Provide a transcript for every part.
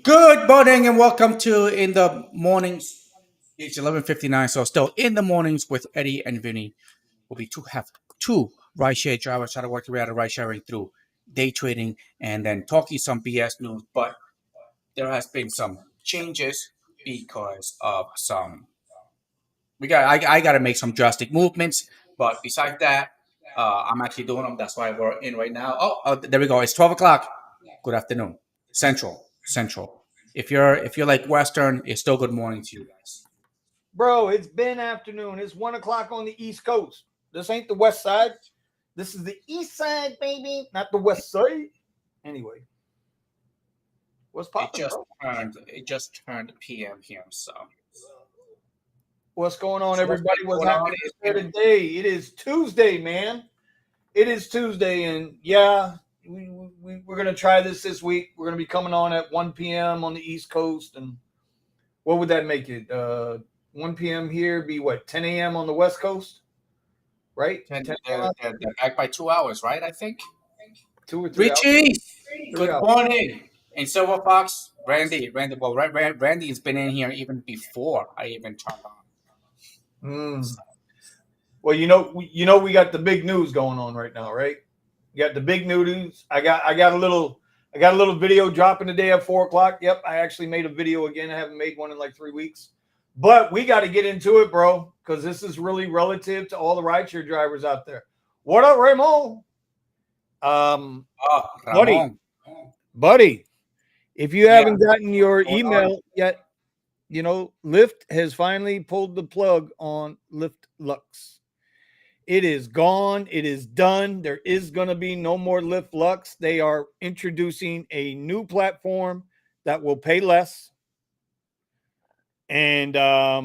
Good morning and welcome to In the Mornings. It's 11:59, so still in the mornings with Eddie and Vinny. We'll be have two rideshare drivers try to work their way out of ride sharing through day trading and then talking some BS news. But there has been some changes because of some. I got to make some drastic movements. But besides that, I'm actually doing them. That's why we're in right now. There we go. It's 12 o'clock. Good afternoon. Central. If you're like Western, it's still good morning to you guys. Bro, it's been afternoon. It's 1 o'clock on the East Coast. This ain't the West Side. This is the East Side, baby, not the West Side. Anyway, what's popping, bro? It just turned PM here. So What's going on, so what's everybody? What's going on happening is here today? It is Tuesday, man. It is Tuesday, and yeah, we're gonna try this week. We're gonna be coming on at 1 p.m. on the East Coast, and what would that make it? 1 p.m. here be what, 10 a.m. on the West Coast, right? 10, 10 they're back by 2 hours, right? I think. 2 or 3 hours. Richie, good 3 hours. morning. And Silver Fox, Randy. Well, Randy's been in here even before I even turned on. Well, we got the big news going on right now, right? You got the big news. I got a little video dropping today at 4 o'clock. Yep, I actually made a video again. I haven't made one in like 3 weeks, but we got to get into it, bro, because this is really relative to all the rideshare drivers out there. What up, Raymond? Buddy, if you haven't gotten your email yet, Lyft has finally pulled the plug on Lyft Lux. It is gone. It is done. There is going to be no more Lyft Lux. They are introducing a new platform that will pay less. And I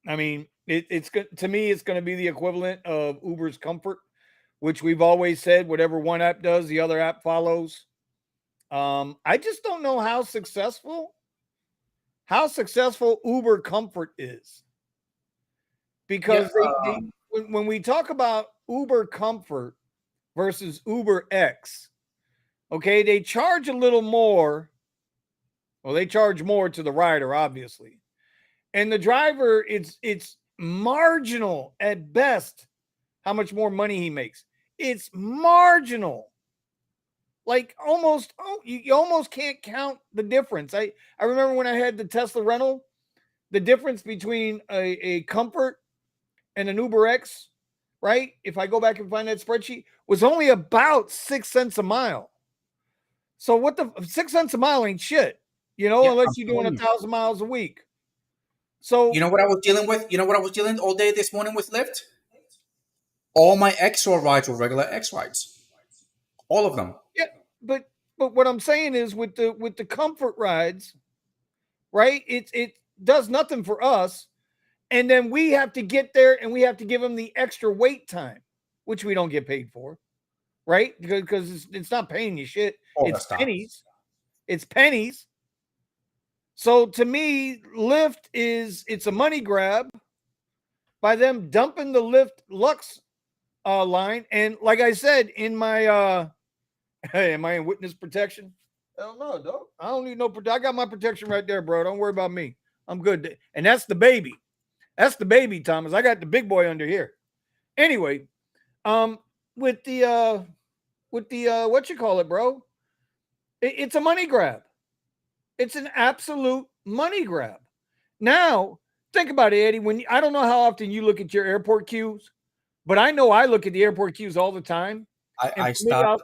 mean, it's good to me. It's going to be the equivalent of Uber's Comfort, which we've always said, whatever one app does, the other app follows. I just don't know how successful Uber Comfort is, because when we talk about Uber Comfort versus Uber X, okay, they charge a little more. Well, they charge more to the rider, obviously, and the driver, it's marginal at best how much more money he makes. It's marginal. Like you almost can't count the difference. I remember when I had the Tesla rental, the difference between a Comfort and an Uber X, right? If I go back and find that spreadsheet, was only about 6 cents a mile. So what the 6 cents a mile ain't shit, unless you're doing 1,000 miles a week. So you know what I was dealing with? You know what I was dealing all day this morning with Lyft? All my XR rides were regular X rides. All of them. Yeah, but what I'm saying is with the Comfort rides, right? It does nothing for us. And then we have to get there and we have to give them the extra wait time, which we don't get paid for, right? Because it's not paying you shit. It's pennies. It's pennies. So to me, Lyft it's a money grab by them dumping the Lyft Lux line. And like I said, in my hey, am I in witness protection? Hell no, dog. I don't need no protection. I got my protection right there, bro. Don't worry about me. I'm good. And that's the baby. That's the baby, Thomas. I got the big boy under here. Anyway, with the what you call it, bro? It's a money grab. It's an absolute money grab. Now, think about it, Eddie. I don't know how often you look at your airport queues, but I know I look at the airport queues all the time. I stopped.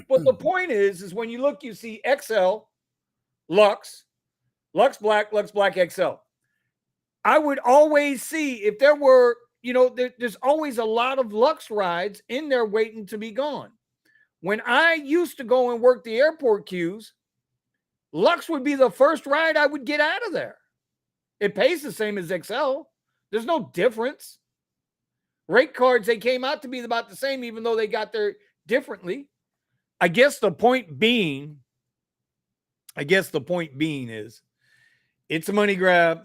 But the point is when you look, you see XL, Lux Black, XL. I would always see if there were, there's always a lot of Lux rides in there waiting to be gone. When I used to go and work the airport queues, Lux would be the first ride I would get out of there. It pays the same as XL. There's no difference. Rate cards, they came out to be about the same, even though they got there differently. I guess the point being is it's a money grab.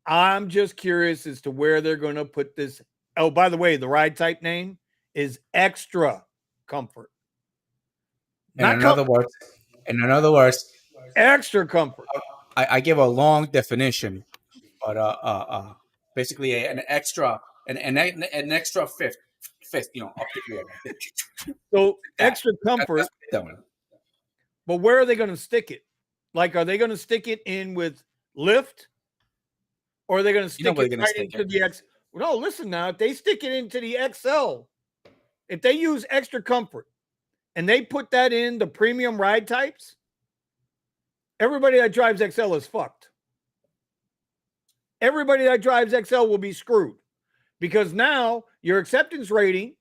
I'm just curious as to where they're going to put this. Oh, by the way, the ride type name is Extra Comfort. In Not another comfort, words, in another words, extra comfort. I give a long definition, but basically an extra an extra fifth, up the rear. So That extra that's comfort, that one. but where are they going to stick it? Like, are they going to stick it in with lift, or are they going to You know stick where it they're gonna right stick into it. the X? No, listen now. If they stick it into the XL, if they use extra comfort and they put that in the premium ride types, everybody that drives XL is fucked. Everybody that drives XL will be screwed because now your acceptance rating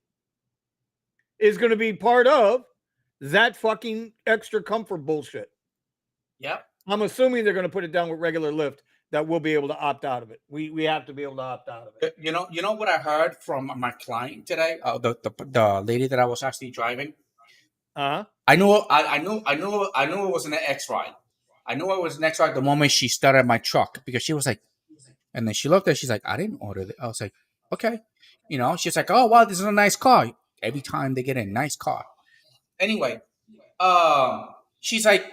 is going to be part of that fucking extra comfort bullshit. Yep. I'm assuming they're going to put it down with regular lift that we'll be able to opt out of it. We have to be able to opt out of it. You know what I heard from my client today? The lady that I was actually driving. Uh-huh. I knew it was an X ride. I knew it was an X ride the moment she started my truck because she was like, and then she looked at, she's like, I didn't order it. I was like, okay, she's like, oh wow, this is a nice car. Every time they get a nice car. Anyway, she's like,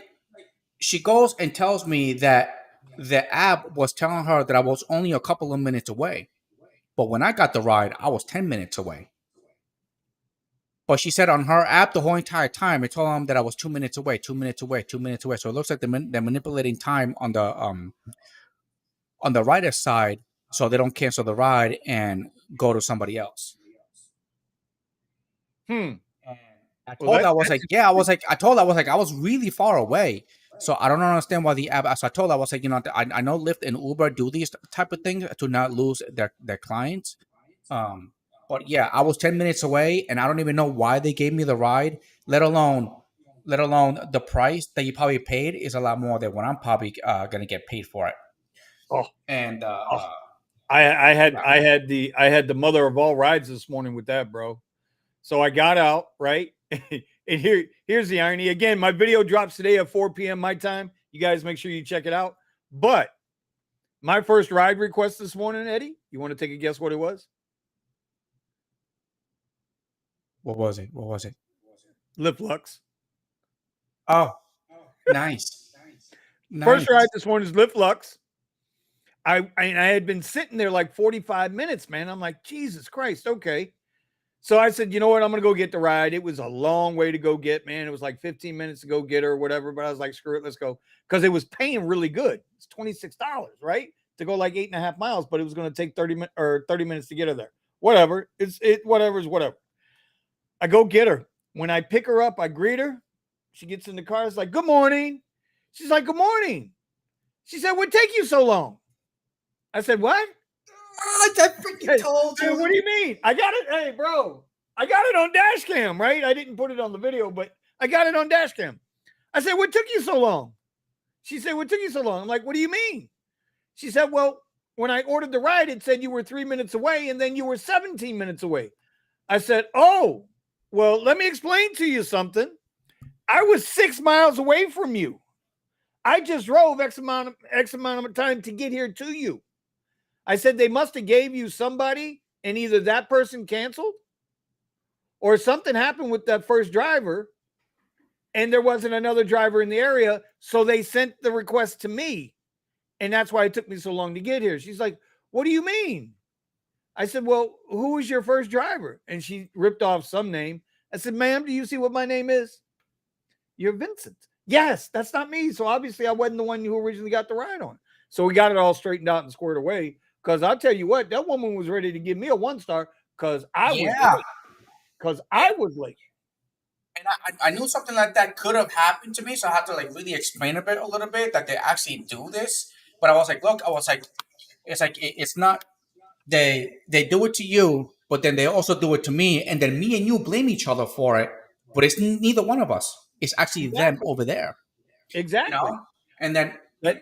she goes and tells me that the app was telling her that I was only a couple of minutes away, but when I got the ride, I was 10 minutes away. But she said on her app the whole entire time it told them that I was 2 minutes away, 2 minutes away, 2 minutes away. So it looks like they're manipulating time on the rider side so they don't cancel the ride and go to somebody else. Hmm. And I Well, told her, I was like, yeah, I told her, I was like, I was really far away. So I don't understand why the app. So I told her, I was like, I know Lyft and Uber do these type of things to not lose their clients. But yeah, I was 10 minutes away and I don't even know why they gave me the ride, let alone the price that you probably paid is a lot more than what I'm probably gonna get paid for it. oh, And oh. I had the mother of all rides this morning with that, bro. So I got out, right? And here's the irony. Again, my video drops today at 4 p.m. my time. You guys make sure you check it out. But my first ride request this morning, Eddie, you want to take a guess what it was? what was it? What was it? Lyft Lux. Oh, nice. First Nice. ride this morning is Lyft Lux. I had been sitting there like 45 minutes, man. I'm like, Jesus Christ, okay. So I said, you know what? I'm going to go get the ride. It was a long way to go get, man. It was like 15 minutes to go get her or whatever. But I was like, screw it, let's go. Because it was paying really good. It's $26, right? To go like 8.5 miles, but it was going to take 30 minutes to get her there. Whatever. Whatever is whatever. I go get her. When I pick her up, I greet her. She gets in the car. It's like, good morning. She's like, good morning. She said, what take you so long? I said, what? I freaking told you. What do you mean? I got it. Hey, bro, I got it on dash cam, right? I didn't put it on the video, but I got it on dash cam. I said, what took you so long? She said, what took you so long? I'm like, what do you mean? She said, well, when I ordered the ride, it said you were 3 minutes away and then you were 17 minutes away. I said, oh, well, let me explain to you something. I was 6 miles away from you. I just drove X amount of time to get here to you. I said they must have gave you somebody and either that person canceled or something happened with that first driver and there wasn't another driver in the area. So they sent the request to me. And that's why it took me so long to get here. She's like, what do you mean? I said, well, who was your first driver? And she ripped off some name. I said, ma'am, do you see what my name is? You're Vincent. Yes, that's not me. So obviously I wasn't the one who originally got the ride on. So we got it all straightened out and squared away. Because I'll tell you what, that woman was ready to give me a 1-star because I was late. Because I was late. And I knew something like that could have happened to me, so I had to like really explain a little bit that they actually do this. But I was like, look, it's not they do it to you, but then they also do it to me, and then me and you blame each other for it. But it's neither one of us. It's actually them over there. Exactly. And then I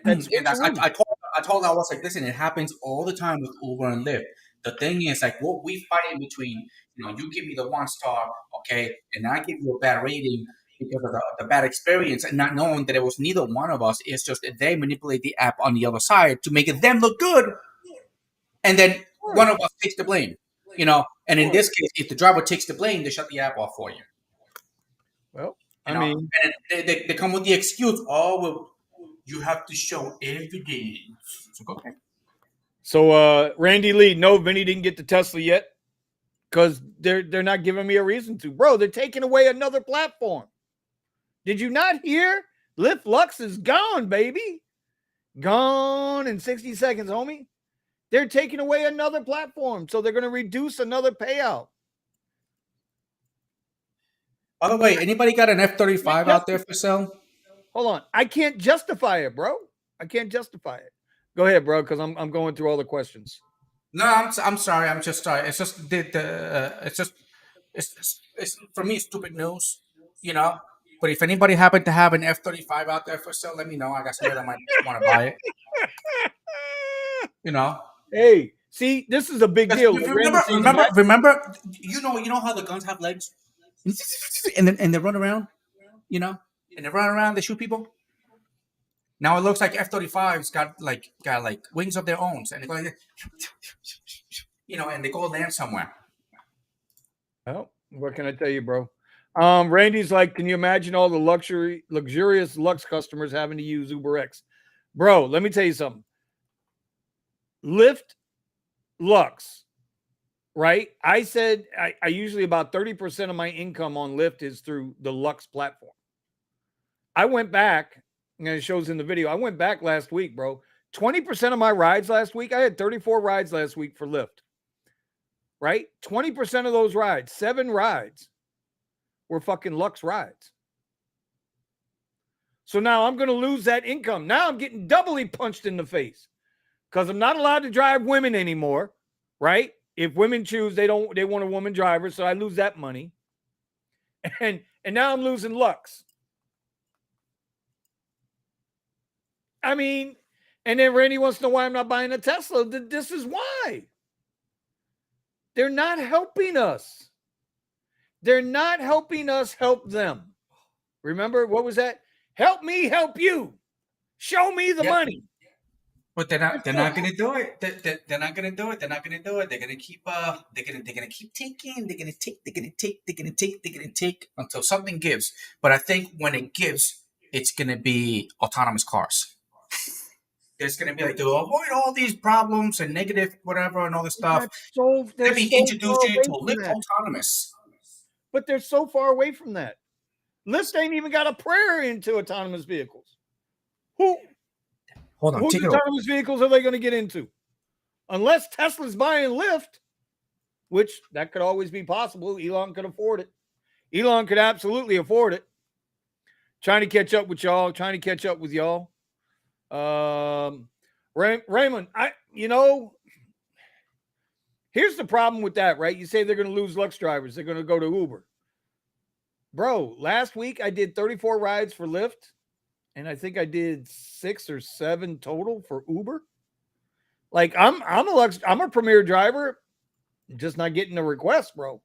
told her, I was like, listen, it happens all the time with Uber and Lyft. The thing is, like, what we fight in between, you give me the 1-star, okay, and I give you a bad rating because of the bad experience, and not knowing that it was neither one of us. It's just that they manipulate the app on the other side to make it them look good, and then one of us takes the blame, And in this case, if the driver takes the blame, they shut the app off for you. Well, You I know, mean, and they come with the excuse, oh, well, you have to show evidence. So, okay. so Randy Lee, no, Vinny didn't get the Tesla yet because they're not giving me a reason to. Bro, they're taking away another platform. Did you not hear? Lyft Lux is gone, baby. Gone in 60 seconds, homie. They're taking away another platform, so they're going to reduce another payout. By the way, anybody got an F-35 out there for sale? Hold on. I can't justify it, bro. I can't justify it. Go ahead, bro, because I'm going through all the questions. No, I'm sorry. I'm just sorry. It's just it's just it's for me. It's stupid news, you know. But if anybody happened to have an F-35 out there for sale, let me know. I got somebody that might want to buy it. You know. Hey, see, this is a big 'Cause deal. Like Randy said, remember. You know how the guns have legs, and they run around. You know, and they run around. They shoot people. Now it looks like F-35's got like wings of their own, and they're going, you know, and they go land somewhere. oh, what can I tell you, bro? Randy's like, can you imagine all the luxurious Lux customers having to use UberX? Bro, let me tell you something. Lyft Lux, right? I said I usually about 30% of my income on Lyft is through the Lux platform. I went back, and it shows in the video. I went back last week, bro. 20% of my rides last week, I had 34 rides last week for Lyft, right? 20% of those rides, 7 rides, were fucking Lux rides. So now I'm going to lose that income. Now I'm getting doubly punched in the face because I'm not allowed to drive women anymore, right? If women choose, they want a woman driver, so I lose that money. And now I'm losing Lux. I mean, and then Randy wants to know why I'm not buying a Tesla. This is why. They're not helping us. They're not helping us help them. Remember, what was that? Help me help you. Show me the money. But they're not going to do it. They're not going to do it. They're not going to do it. They're going to keep they're going to keep taking. They're going to take until something gives. But I think when it gives, it's going to be autonomous cars. There's going to be like to avoid all these problems and negative whatever and all this stuff. They'll be introducing it to Lyft autonomous. But they're so far away from that. Lyft ain't even got a prayer into autonomous vehicles. Hold on, whose autonomous vehicles are they going to get into? Unless Tesla's buying Lyft, which that could always be possible. Elon could afford it. Elon could absolutely afford it. Trying to catch up with y'all. Raymond, here's the problem with that, right? You say they're going to lose Lux drivers. They're going to go to Uber. Bro, last week I did 34 rides for Lyft, and I think I did 6 or 7 total for Uber. Like I'm a Premier driver, just not getting the request, bro.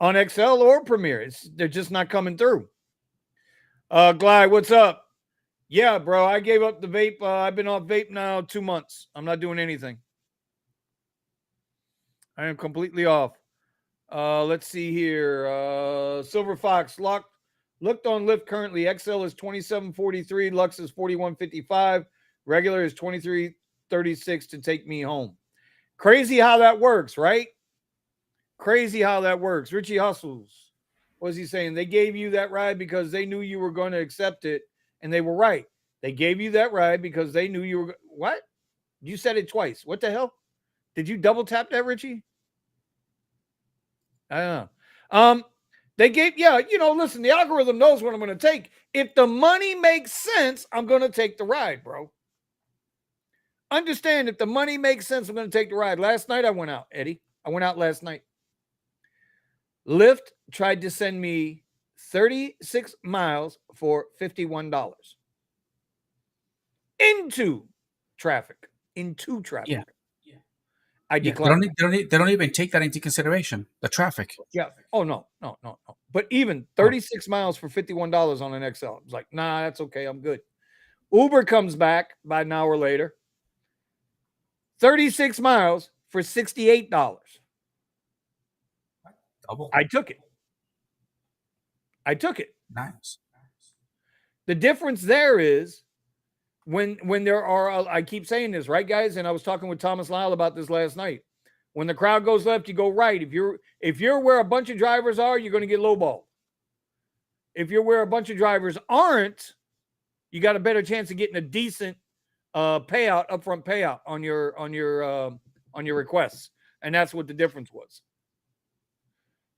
On XL or Premier, they're just not coming through. Glide, what's up? Yeah, bro, I gave up the vape. I've been off vape now 2 months. I'm not doing anything. I am completely off. Let's see here. Silver Fox looked on Lyft currently. XL is 27.43. Lux is 41.55. Regular is 23.36 to take me home. Crazy how that works, right? Crazy how that works. Richie Hustles. What was he saying? They gave you that ride because they knew you were going to accept it, and they were right. They gave you that ride because they knew you were. What? You said it twice. What the hell? Did you double tap that, Richie? I don't know. They gave, listen, the algorithm knows what I'm going to take. If the money makes sense, I'm going to take the ride, bro. Understand, if the money makes sense, I'm going to take the ride. Last night I went out, Eddie. I went out last night. Lyft tried to send me 36 miles for $51 into traffic. Yeah. I declined. They don't even take that into consideration. The traffic. Yeah. Oh no. But even 36 miles for $51 on an XL. I was like, nah, that's okay. I'm good. Uber comes back about an hour later. 36 miles for $68. Double. I took it. Nice. The difference there is when there are, I keep saying this, right, guys? And I was talking with Thomas Lyle about this last night. When the crowd goes left, you go right. If you're where a bunch of drivers are, you're going to get lowballed. If you're where a bunch of drivers aren't, you got a better chance of getting a decent payout, upfront payout on your requests, and that's what the difference was.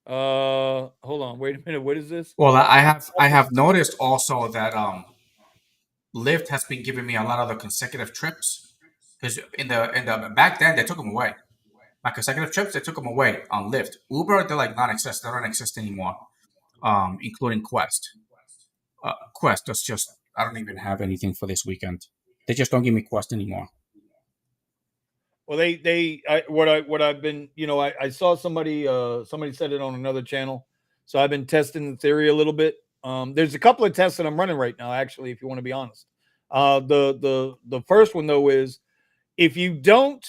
Hold on, wait a minute. What is this? Well, I have noticed also that Lyft has been giving me a lot of the consecutive trips because in the back then they took them away. My consecutive trips they took them away on Lyft. Uber they're like non-exist. They don't exist anymore. Including Quest. Quest that's just I don't even have anything for this weekend. They just don't give me Quest anymore. Well, what I've been, I saw somebody said it on another channel, so I've been testing the theory a little bit. There's a couple of tests that I'm running right now, actually, if you want to be honest. The first one though is if you don't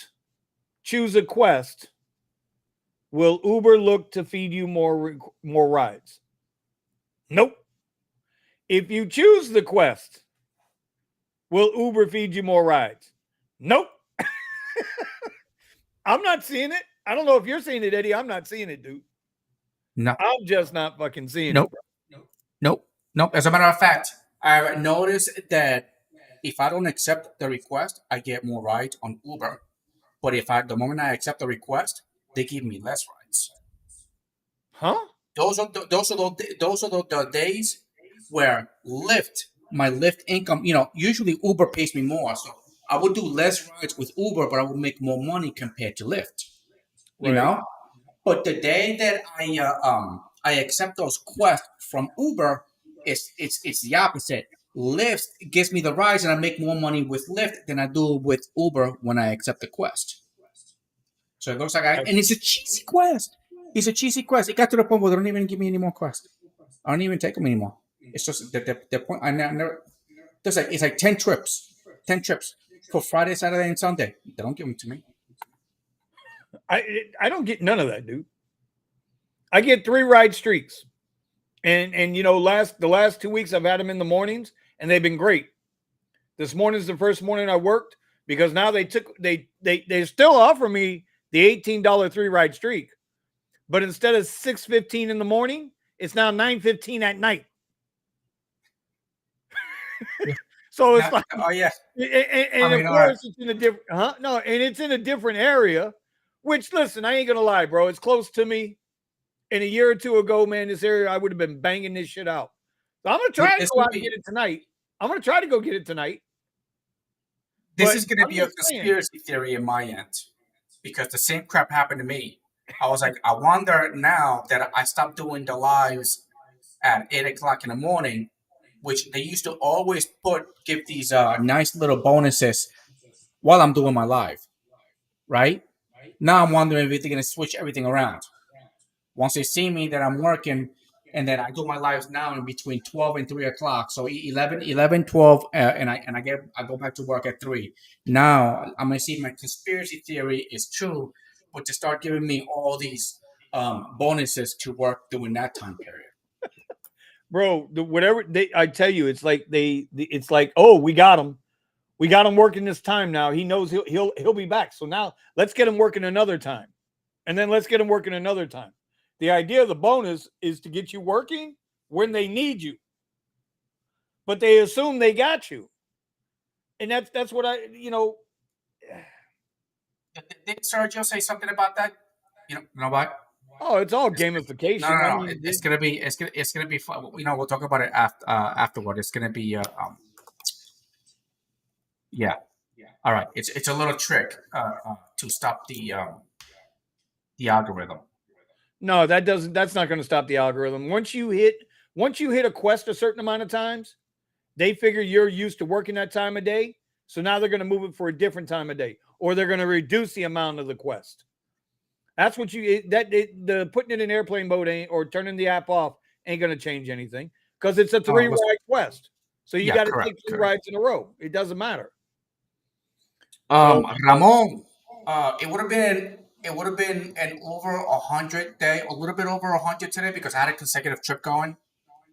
choose a Quest, will Uber look to feed you more rides? Nope. If you choose the Quest, will Uber feed you more rides? Nope. I'm not seeing it. I don't know if you're seeing it, Eddie. I'm not seeing it, dude. No. I'm just not fucking seeing Nope. it. Nope. As a matter of fact, I've noticed that if I don't accept the request, I get more rides on Uber. But the moment I accept the request, they give me less rides. Huh? Those are the days where my Lyft income, usually Uber pays me more, so I would do less rides with Uber, but I would make more money compared to Lyft. You Right. know, but the day that I accept those quests from Uber, it's the opposite. Lyft gives me the rides, and I make more money with Lyft than I do with Uber when I accept the quest. So it looks like and it's a cheesy quest. It's a cheesy quest. It got to the point where they don't even give me any more quests. I don't even take them anymore. It's just the point. I never. It's like 10 trips for Friday, Saturday, and Sunday. They don't give them to me. I don't get none of that, dude. I get 3 ride streaks, and the last 2 weeks I've had them in the mornings, and they've been great. This morning's the first morning I worked because now they still offer me the $18 3 ride streak, but instead of 6:15 in the morning, it's now 9:15 at night. So it's like, oh yeah, and of course it's in a different, no, and it's in a different area. Which, listen, I ain't gonna lie, bro, it's close to me. And a year or two ago, man, this area I would have been banging this shit out. So I'm gonna try to go out and get it tonight. I'm gonna try to go get it tonight. This is gonna be a conspiracy theory in my end because the same crap happened to me. I was like, I wonder now that I stopped doing the lives at 8 o'clock in the morning, which they used to always give these nice little bonuses while I'm doing my live, right? Now I'm wondering if they're gonna switch everything around. Once they see me that I'm working, and then I do my lives now in between 12 and 3 o'clock. So 11, 12, and I go back to work at 3. Now I'm gonna see if my conspiracy theory is true, but to start giving me all these bonuses to work during that time period. Bro, whatever I tell you, it's like it's like, oh, we got him working this time now. He knows he'll be back. So now let's get him working another time, and then let's get him working another time. The idea of the bonus is to get you working when they need you, but they assume they got you, and that's what Did Sergio say something about that? You know what? Oh, it's all gamification. No. It's gonna be fun. We'll talk about it afterward. It's gonna be yeah. All right. It's a little trick to stop the algorithm. No, that's not going to stop the algorithm. Once you hit a quest a certain amount of times, they figure you're used to working that time of day. So now they're going to move it for a different time of day, or they're going to reduce the amount of the quest. That's what the putting it in airplane mode or turning the app off ain't going to change anything because it's a 3 ride quest. So you got to take 2 rides in a row. It doesn't matter. Ramon, it would have been an over 100 day, a little bit over 100 today because I had a consecutive trip going,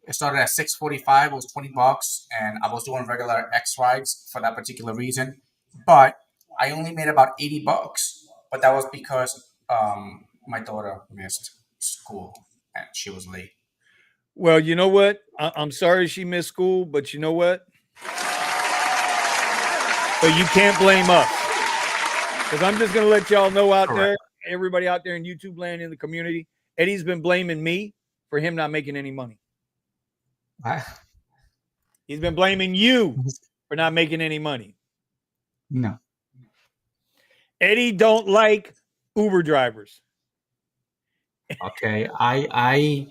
It started at 6:45. It was $20, and I was doing regular X rides for that particular reason. But I only made about $80, but that was because my daughter missed school and she was late. Well, you know what? I'm sorry she missed school, but you know what? But you can't blame us. Because I'm just going to let y'all know out there, everybody out there in YouTube land, in the community, Eddie's been blaming me for him not making any money. He's been blaming you for not making any money. No. Eddie don't like Uber drivers. Okay. I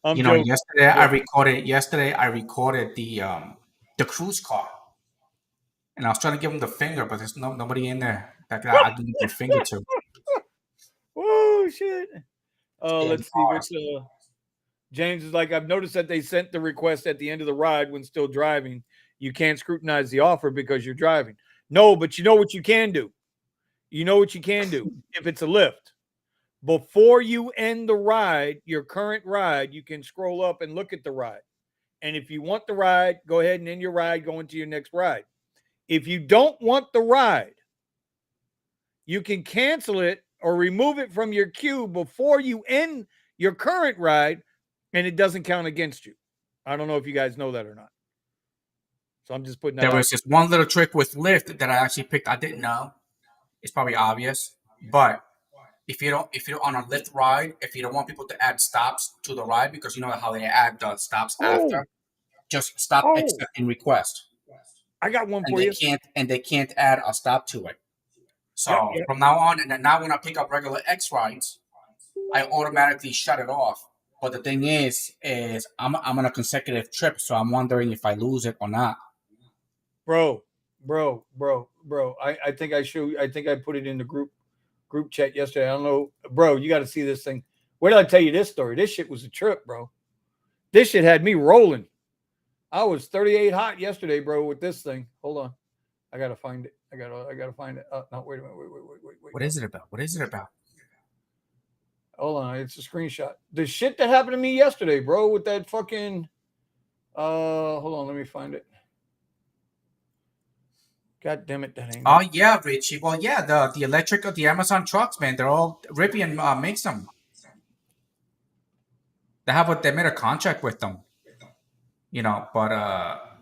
I'm you know, joking. yesterday I recorded the cruise car. And I was trying to give him the finger, but there's nobody in there that I can give the finger to. Oh shit. Oh, Yeah, let's see what's James is like, I've noticed that they sent the request at the end of the ride when still driving. You can't scrutinize the offer because you're driving. No, but you know what you can do? You know what you can do if it's a lift. Before you end the ride, your current ride, you can scroll up and look at the ride. And if you want the ride, go ahead and end your ride, go into your next ride. If you don't want the ride, you can cancel it or remove it from your queue before you end your current ride, and it doesn't count against you. I don't know if you guys know that or not. So I'm just putting that out. There was this one little trick with Lyft that I actually picked. I didn't know. It's probably obvious, but if you're on a Lyft ride, if you don't want people to add stops to the ride, because you know how they add the stops after, just stop accepting request. I got one for you. They can't add a stop to it. So from now on, and then now when I pick up regular X rides, I automatically shut it off. But the thing is I'm on a consecutive trip, so I'm wondering if I lose it or not. Bro. I think I put it in the group chat yesterday. I don't know, bro. You got to see this thing. Where did I tell you this story? This shit was a trip, bro. This shit had me rolling. I was 38 hot yesterday, bro, with this thing. Hold on. I gotta find it. I gotta find it. No, wait a minute. Wait. What is it about? What is it about? Hold on. It's a screenshot. The shit that happened to me yesterday, bro, with that fucking hold on, let me find it. God damn it, that ain't. Oh yeah, Richie. Well, yeah, the electric of the Amazon trucks, man, they're all Rivian makes them. They made a contract with them. You know, but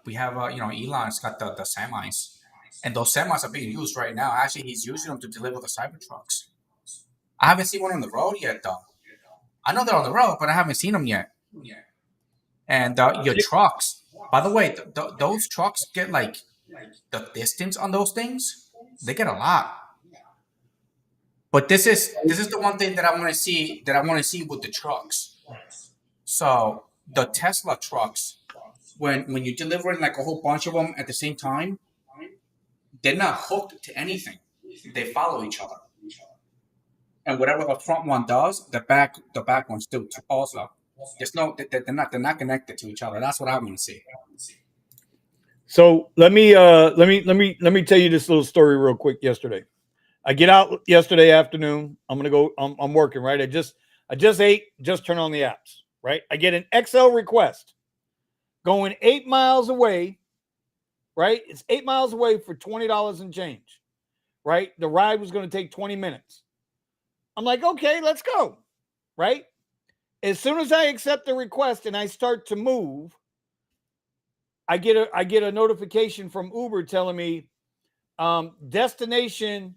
we have Elon's got the semis, and those semis are being used right now. Actually, he's using them to deliver the Cybertrucks. I haven't seen one on the road yet, though. I know they're on the road, but I haven't seen them yet. And your trucks, by the way, those trucks get like the distance on those things. They get a lot. But this is the one thing that I want to see. That I want to see with the trucks. So the Tesla trucks, when you're delivering like a whole bunch of them at the same time, they're not hooked to anything. They follow each other. And whatever the front one does, the back ones do also. They're not connected to each other. That's what I want to see. So let me tell you this little story real quick. Yesterday, I get out yesterday afternoon. I'm gonna go. I'm working, right. I just ate. Just turn on the apps, right. I get an XL request going 8 miles away, right. It's 8 miles away for $20 and change, right. The ride was going to take 20 minutes. I'm like, okay, let's go, right. As soon as I accept the request and I start to move, I get a notification from Uber telling me destination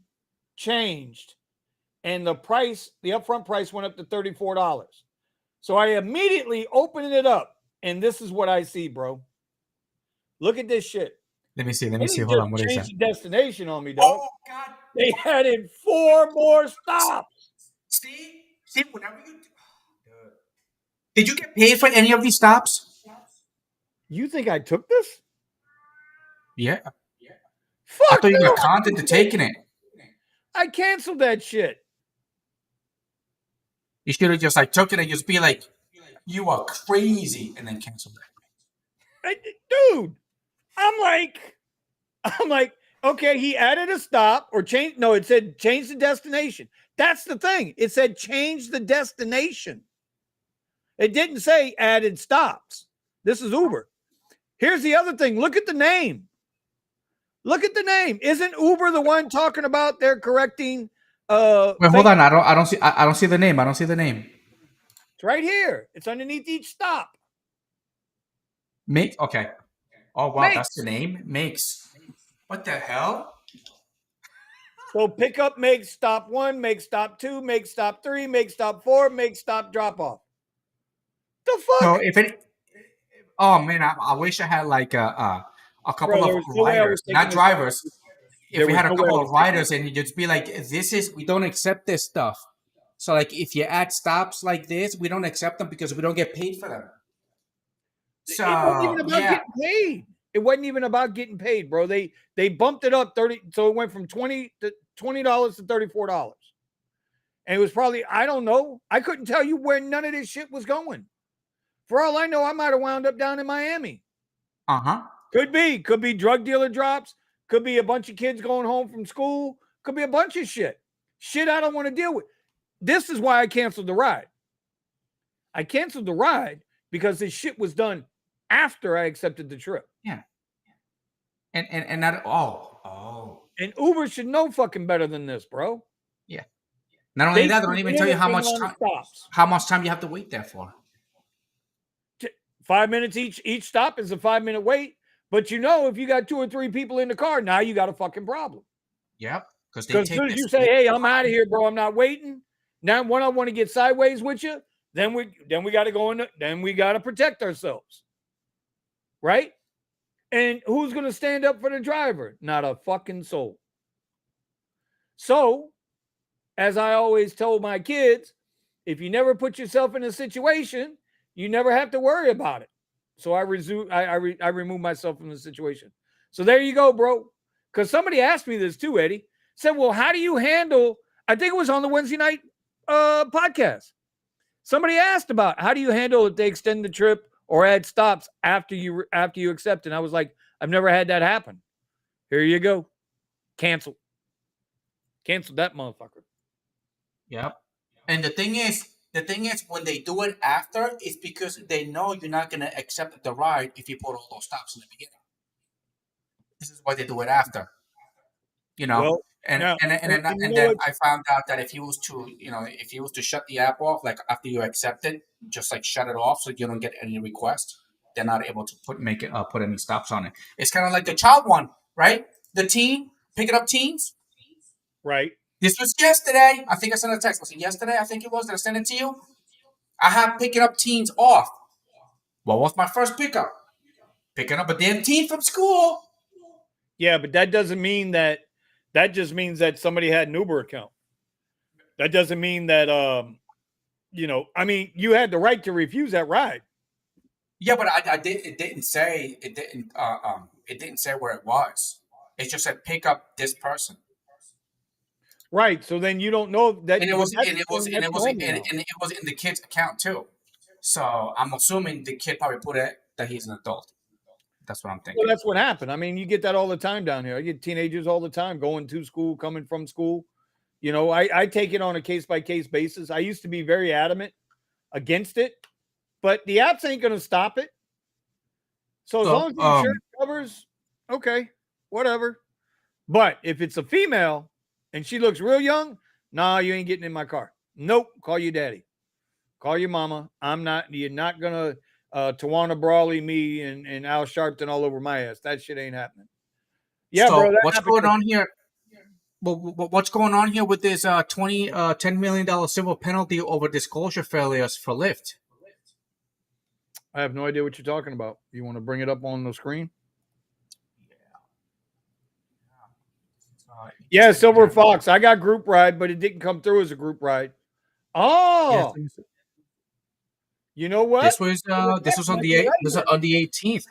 changed and the upfront price went up to $34. So I immediately open it up and this is what I see, bro. Look at this shit. Let me see. Hold on. What is that? Change the destination on me, dog. Oh God! They added 4 more stops. See, whenever you did you get paid for any of these stops? You think I took this? Yeah. Fuck I thought you no. got content to taking it. I canceled that shit. You should have just like took it and just be like, "You are crazy," and then canceled it. Dude, I'm like, okay, he added a stop or change. No, it said change the destination. That's the thing. It said change the destination. It didn't say added stops. This is Uber. Here's the other thing. Look at the name. Look at the name. Isn't Uber the one talking about they're correcting Wait, hold fake? on. I don't see the name. I don't see the name. It's right here. It's underneath each stop. Makes okay. Oh wow, that's the Makes. name. Makes. What the hell? So pickup makes stop 1, makes stop 2, makes stop 3, makes stop 4, makes stop drop off. The So fuck? if it, oh man, I wish I had like a couple Bro, of there was no way I riders, was taking not this. drivers. If There we was had a no way I couple was of taking riders and you just be like, this is we don't accept this stuff. So like if you add stops like this, we don't accept them because we don't get paid for them. It wasn't even So about yeah. getting paid. It wasn't even about getting paid, bro. They bumped it up 30, so it went from $20 to $34. And it was probably, I don't know. I couldn't tell you where none of this shit was going. For all I know, I might have wound up down in Miami. Uh-huh. Could be drug dealer drops, could be a bunch of kids going home from school, could be a bunch of shit. Shit I don't want to deal with. This is why I canceled the ride. I canceled the ride because this shit was done after I accepted the trip. Yeah. And that oh. And Uber should know fucking better than this, bro. Yeah. Not only that, they don't even tell you how much time time stops. how much time you have to wait there for. 5 minutes each stop is a 5-minute wait. But you know, if you got 2 or 3 people in the car, now you got a fucking problem. Yep. Because as soon as you say, "Hey, I'm out of here, bro. I'm not waiting." Now, when I want to get sideways with you, then we got to go in. Then we got to protect ourselves, right? And who's going to stand up for the driver? Not a fucking soul. So, as I always told my kids, if you never put yourself in a situation, you never have to worry about it. So I remove myself from the situation. So there you go, bro. Because somebody asked me this too, Eddie. Said, well, how do you handle, I think it was on the Wednesday night podcast. Somebody asked about how do you handle if they extend the trip or add stops after you accept. And I was like, I've never had that happen. Here you go. Cancel that motherfucker. Yep. And the thing is, when they do it after, it's because they know you're not gonna accept the ride if you put all those stops in the beginning. This is why they do it after. You know, Well, and now, and and, and, and then I found out that if you was to shut the app off, like after you accept it, just like shut it off so you don't get any requests, they're not able to put any stops on it. It's kind of like the child one, right? The teen picking up teens. right. This was yesterday. I think I sent a text. Was it yesterday? I think it was. Did I send it to you? I have picking up teens off. What was my first pickup? Picking up a damn teen from school. Yeah, but that doesn't mean that. That just means that somebody had an Uber account. That doesn't mean that, I mean, you had the right to refuse that ride. Yeah, but I did. It didn't say. It didn't. It didn't say where it was. It just said pick up this person. Right. So then you don't know that. And it was in the kid's account too. So I'm assuming the kid probably put it that he's an adult. That's what I'm thinking. Well, that's what happened. I mean, you get that all the time down here. I get teenagers all the time going to school, coming from school. I take it on a case-by-case basis. I used to be very adamant against it, but the apps ain't going to stop it. So as long as the insurance covers, okay, whatever. But if it's a female and she looks real young, nah, you ain't getting in my car. Nope. Call your daddy. Call your mama. You're not going to Tawana Brawley, me, and Al Sharpton all over my ass. That shit ain't happening. Yeah, so bro. What's going on here? What's going on here with this $10 million civil penalty over disclosure failures for Lyft? I have no idea what you're talking about. You want to bring it up on the screen? Yeah, Silver Fox. I got group ride, but it didn't come through as a group ride. Oh, yes. You know what? This was on the 18th.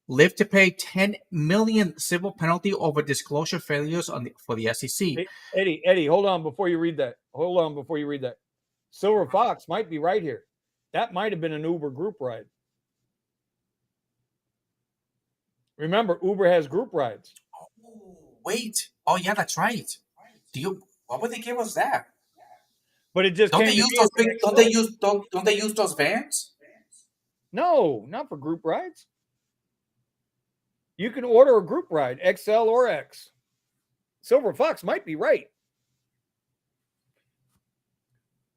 Lyft to pay $10 million civil penalty over disclosure failures for the SEC. Hey, Eddie, hold on before you read that. Silver Fox might be right here. That might have been an Uber group ride. Remember, Uber has group rides. Oh, wait. Oh, yeah, that's right. What would they give us that? But it just don't they use those vans? No, not for group rides. You can order a group ride, XL or X. Silver Fox might be right.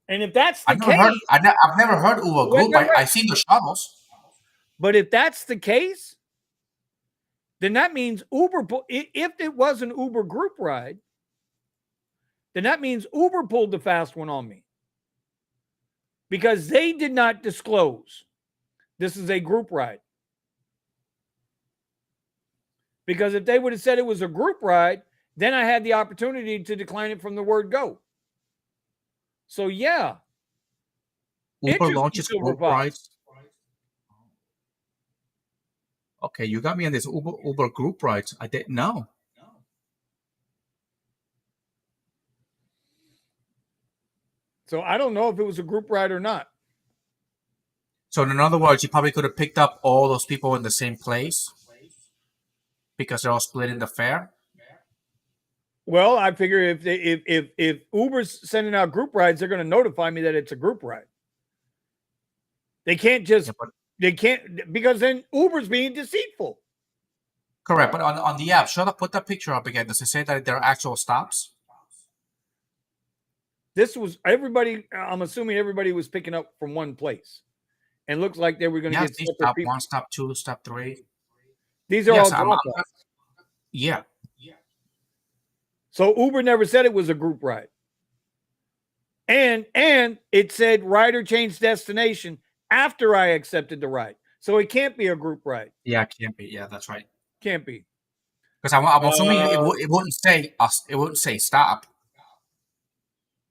And if that's the case, I've never heard Uber wait, Group. wait, wait. I've seen the shuttles. But if that's the case, then that means Uber, if it was an Uber group ride, then that means Uber pulled the fast one on me. Because they did not disclose this is a group ride. Because if they would have said it was a group ride, then I had the opportunity to decline it from the word go. So, yeah. Uber launches group rides. Okay, you got me on this Uber group rides. I didn't know. So I don't know if it was a group ride or not. So in other words, you probably could have picked up all those people in the same place because they're all splitting the fare. Well, I figure if Uber's sending out group rides, they're going to notify me that it's a group ride. They can't just because then Uber's being deceitful. Correct, but on the app, should I put that picture up again? Does it say that there are actual stops? This was everybody. I'm assuming everybody was picking up from one place, and looks like they were going to get stop people. 1, stop 2, stop 3. These are all drop-offs. Yeah. So Uber never said it was a group ride, and it said rider changed destination after I accepted the ride, so it can't be a group ride. Yeah, it can't be. Yeah, that's right. Can't be. Because I'm assuming it wouldn't say us. It wouldn't say stop.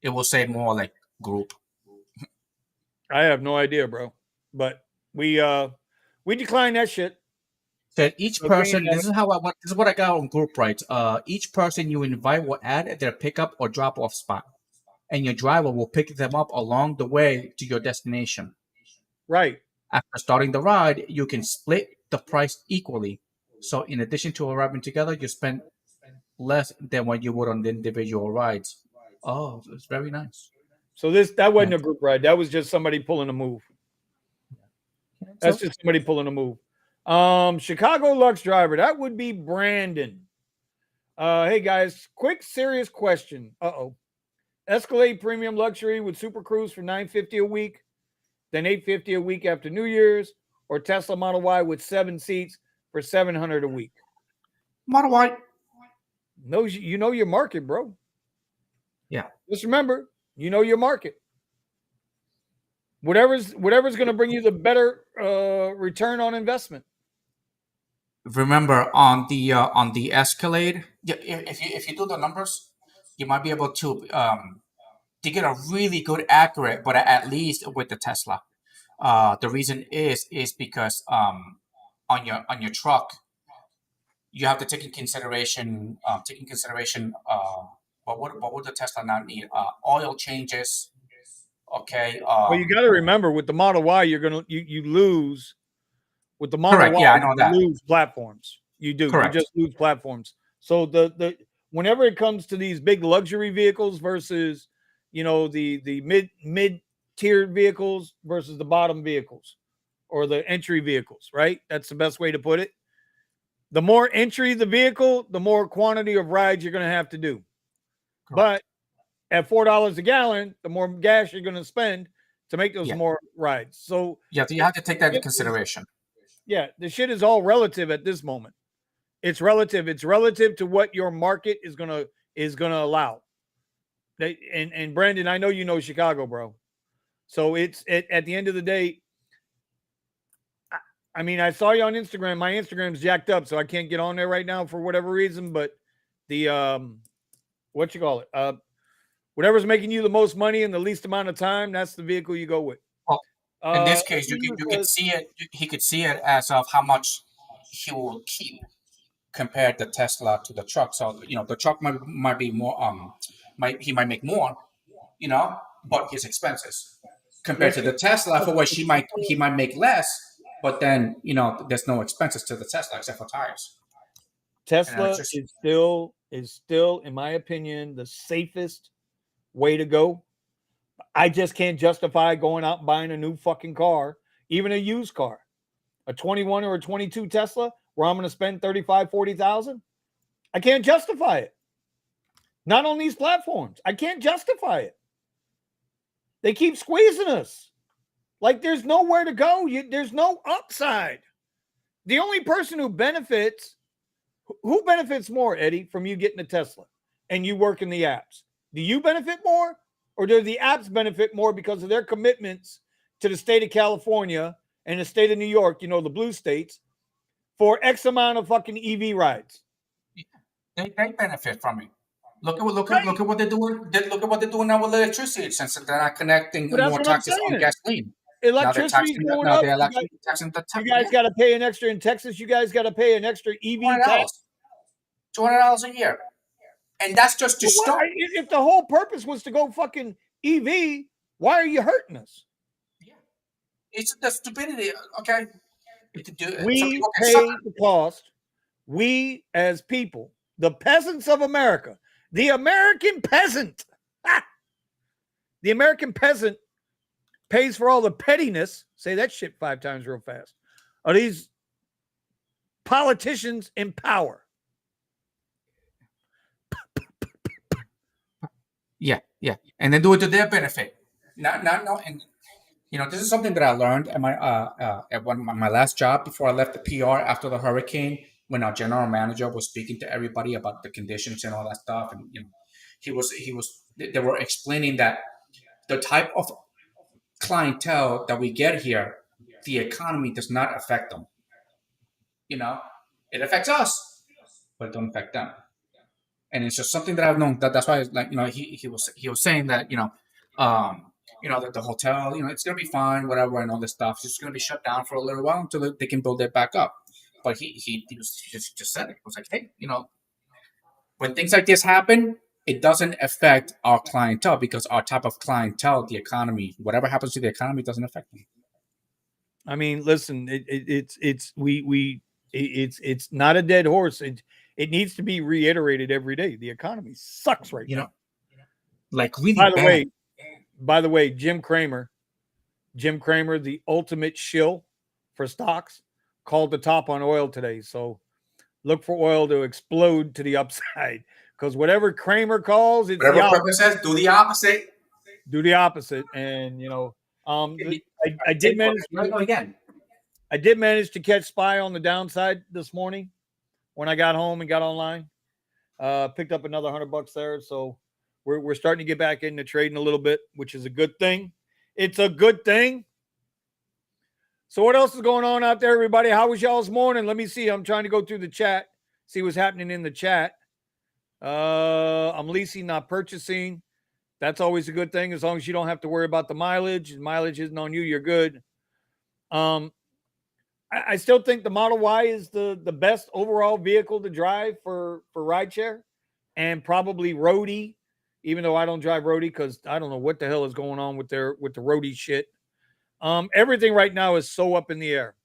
It will say more like group. I have no idea, bro. But we decline that shit. That each person. This is what I got on group rides. Each person you invite will add their pickup or drop off spot, and your driver will pick them up along the way to your destination. Right. After starting the ride, you can split the price equally. So in addition to arriving together, you spend less than what you would on the individual rides. Oh, it's very nice. So that wasn't a group ride. That was just somebody pulling a move. That's just somebody pulling a move. Chicago Lux driver. That would be Brandon. Hey guys, quick serious question. Escalade Premium Luxury with Super Cruise for $950 a week, then $850 a week after New Year's, or Tesla Model Y with 7 seats for $700 a week. Model Y. No, you know your market, bro. Yeah. Just remember, you know your market. Whatever's going to bring you the better return on investment. Remember on the Escalade, if you do the numbers, you might be able to get a really good accurate, but at least with the Tesla. The reason is because on your truck, you have to take in consideration what would the Tesla not need? Oil changes. Okay. Well, you got to remember with the Model Y, you lose. With the Model Y, I know that. You lose platforms. You do. Correct. You just lose platforms. So the whenever it comes to these big luxury vehicles versus the mid tiered vehicles versus the bottom vehicles or the entry vehicles, right? That's the best way to put it. The more entry the vehicle, the more quantity of rides you're going to have to do. Correct. But at $4 a gallon, the more gas you're going to spend to make those more rides. So you have to take that into consideration. Yeah, the shit is all relative at this moment. It's relative. It's relative to what your market is gonna allow. And Brandon, I know you know Chicago, bro. So it's at the end of the day. I mean, I saw you on Instagram. My Instagram's jacked up, so I can't get on there right now for whatever reason. But the what you call it? Whatever's making you the most money in the least amount of time, that's the vehicle you go with. In this case, you could see it. He could see it as of how much he will keep compared the Tesla to the truck. So the truck might be more. He might make more, but his expenses compared to the Tesla, for which he might make less. But then there's no expenses to the Tesla except for tires. Tesla is still, in my opinion, the safest way to go. I just can't justify going out and buying a new fucking car, even a used car. a 21 or a 22 Tesla where I'm going to spend 35, 40,000. I can't justify it. Not on these platforms. I can't justify it. They keep squeezing us. Like there's nowhere to go. There's no upside. The only person who benefits more, Eddie, from you getting a Tesla and you working the apps? Do you benefit more, or do the apps benefit more because of their commitments to the state of California and the state of New York, the blue states, for X amount of fucking EV rides? They benefit from it. Look at what they're doing. Look at what they're doing now with electricity, since they're not connecting But that's more what I'm taxes on saying. gasoline. Electricity is going up. You guys got to pay an extra in Texas. You guys got to pay an extra EV tax. $200 a year, and that's just to start. If the whole purpose was to go fucking EV, why are you hurting us? Yeah, it's the stupidity. Okay, we pay the cost. We as people, the peasants of America, the American peasant, the American peasant pays for all the pettiness. Say that shit 5 times real fast. Are these politicians in power? Yeah, and then do it to their benefit. And this is something that I learned at my last job before I left the PR after the hurricane, when our general manager was speaking to everybody about the conditions and all that stuff, and they were explaining that the type of clientele that we get here, the economy does not affect them. It affects us, but it don't affect them. And it's just something that I've known. That's why, he was saying that that the hotel, it's gonna be fine, whatever, and all this stuff. It's just gonna be shut down for a little while until they can build it back up. But he just said it. It was like, hey, when things like this happen, it doesn't affect our clientele, because our type of clientele, the economy, whatever happens to the economy, doesn't affect them. I mean, listen, it's not a dead horse. It needs to be reiterated every day. The economy sucks right now. Like really bad. By the way, Jim Cramer, the ultimate shill for stocks, called the top on oil today. So look for oil to explode to the upside, because whatever Cramer calls, it's whatever Cramer says, do the opposite. Do the opposite. And I did manage again. I did manage to catch SPY on the downside this morning when I got home and got online. Picked up another $100 there. So we're starting to get back into trading a little bit, which is a good thing. It's a good thing. So what else is going on out there, everybody? How was y'all's morning? Let me see. I'm trying to go through the chat, see what's happening in the chat. I'm leasing, not purchasing. That's always a good thing, as long as you don't have to worry about the mileage. Mileage isn't on you, you're good. I still think the Model Y is the best overall vehicle to drive for rideshare, and probably roadie, even though I don't drive roadie because I don't know what the hell is going on with the roadie shit. Everything right now is so up in the air.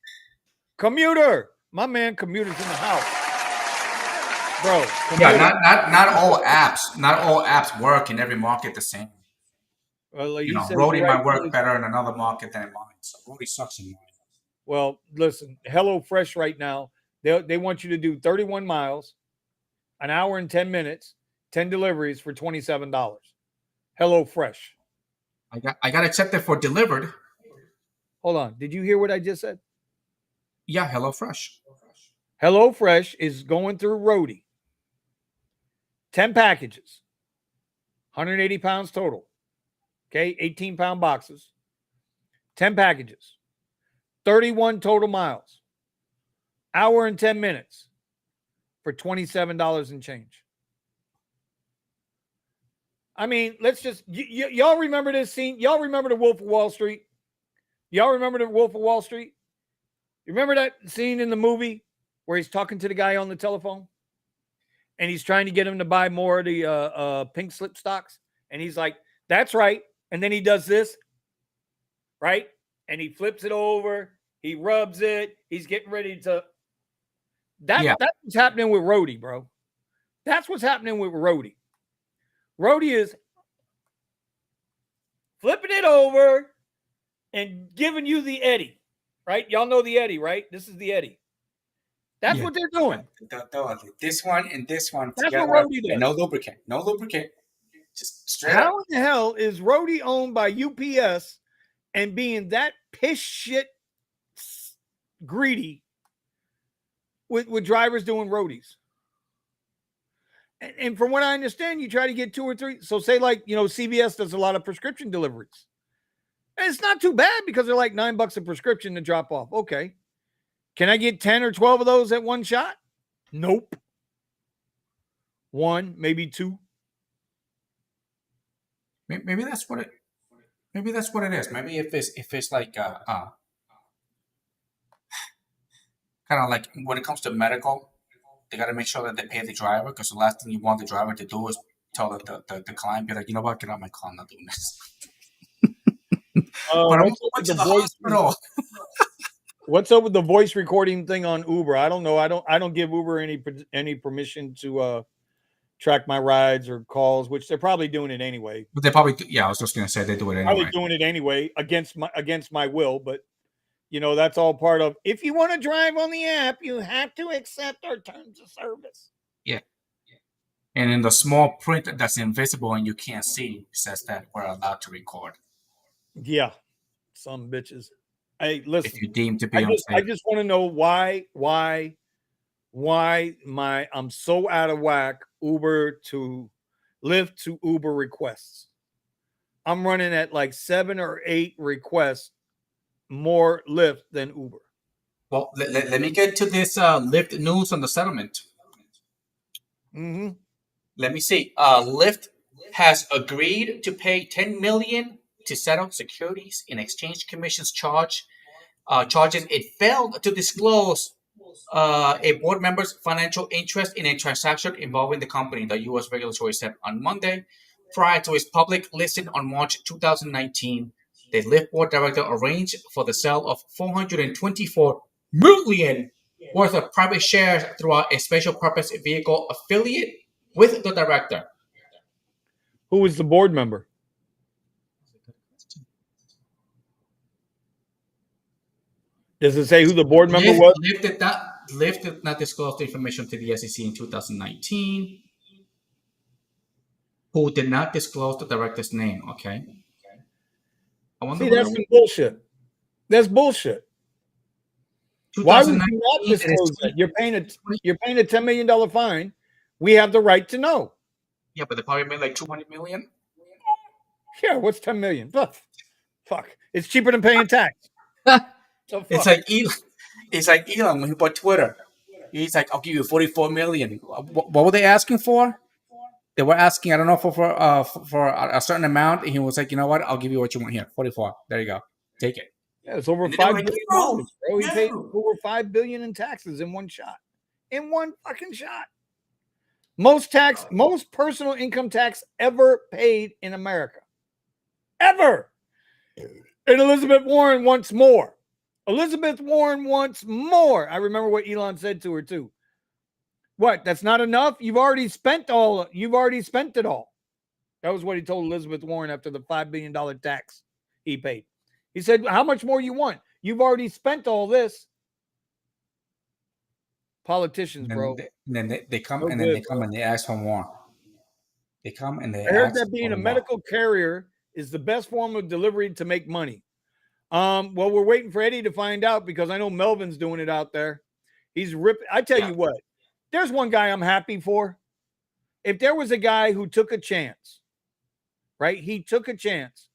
Commuter, my man, Commuter's in the house, bro. Commuter. Yeah, not all apps work in every market the same. Well, like roadie might work better in another market than in mine. So roadie sucks in mine. Well, listen, HelloFresh right now, they want you to do 31 miles, an hour and 10 minutes, 10 deliveries for $27. HelloFresh. I got accepted for delivered. Hold on. Did you hear what I just said? Yeah, HelloFresh. HelloFresh is going through roadie. 10 packages, 180 pounds total. Okay, 18-pound boxes, 10 packages. 31 total miles, hour and 10 minutes for $27 and change. I mean, let's just, y'all remember this scene? Y'all remember the Wolf of Wall Street? Y'all remember the Wolf of Wall Street? You remember that scene in the movie where he's talking to the guy on the telephone and he's trying to get him to buy more of the pink slip stocks? And he's like, that's right. And then he does this, right? And he flips it over. He rubs it. He's getting ready to. That's what's happening with roadie, bro. That's what's happening with roadie. Roadie is flipping it over and giving you the Eddie. right? Y'all know the Eddie, right? This is the Eddie. That's what they're doing. This one and this one That's what together, Rhodey and does. no lubricant, just straight How up. in the hell is Rhodey owned by UPS and being that piss shit greedy with drivers doing roadies? And from what I understand, you try to get 2 or 3. So say like, CVS does a lot of prescription deliveries. And it's not too bad because they're like $9 a prescription to drop off. Okay. Can I get 10 or 12 of those at one shot? Nope. 1, maybe 2. Maybe that's what it. Maybe that's what it is. Maybe if it's like kind of like when it comes to medical, they got to make sure that they pay the driver, because the last thing you want the driver to do is tell the client, be like, you know what, get out of my car, I'm not doing this. But I'm going to the hospital. What's up with the voice recording thing on Uber? I don't know. I don't give Uber any permission to track my rides or calls, which they're probably doing it anyway. But they probably I was just gonna say they do it anyway. Probably doing it anyway against my will, but that's all part of. If you want to drive on the app, you have to accept our terms of service. Yeah. And in the small print that's invisible and you can't see, it says that we're allowed to record. Yeah, some bitches. Hey, listen. If you deem to be unsafe. I just want to know why I'm so out of whack. Uber to Lyft to Uber requests. I'm running at like 7 or 8 requests more Lyft than Uber. Well, let me get to this Lyft news on the settlement. Mm-hmm. Let me see. Lyft has agreed to pay $10 million to settle Securities and Exchange Commission's charges. It failed to disclose a board member's financial interest in a transaction involving the company, the U.S. regulatory said on Monday. Prior to its public listing on March 2019, the Lyft board director arranged for the sale of $424 million worth of private shares through a special purpose vehicle affiliate with the director. Who was the board member? Does it say who the board member was? Lyft did not disclose the information to the SEC in 2019. Who did not disclose the director's name? Okay. See, that's some bullshit. That's bullshit. Why would you not disclose that? You're paying a $10 million fine. We have the right to know. Yeah, but they probably made like $200 million. Yeah, what's $10 million? Fuck. It's cheaper than paying tax. It's like Elon. It's like Elon when he bought Twitter. He's like, "I'll give you $44 million." What were they asking for? They were asking, I don't know, for a certain amount. And he was like, "You know what? I'll give you what you want here. 44. There you go. Take it." Yeah, it's over $5 billion, bro. He paid over $5 billion in taxes in one shot. In one fucking shot. Most personal income tax ever paid in America. Ever. And Elizabeth Warren wants more. Elizabeth Warren wants more. I remember what Elon said to her too. What? That's not enough? You've already spent it all. That was what he told Elizabeth Warren after the $5 billion tax he paid. He said, how much more you want? You've already spent all this. Politicians, bro. Then they come and they ask for more. They come and they. I heard that being a medical carrier is the best form of delivery to make money. Well, we're waiting for Eddie to find out because I know Melvin's doing it out there. He's ripping. I tell you what, there's one guy I'm happy for. If there was a guy who took a chance, right? He took a chance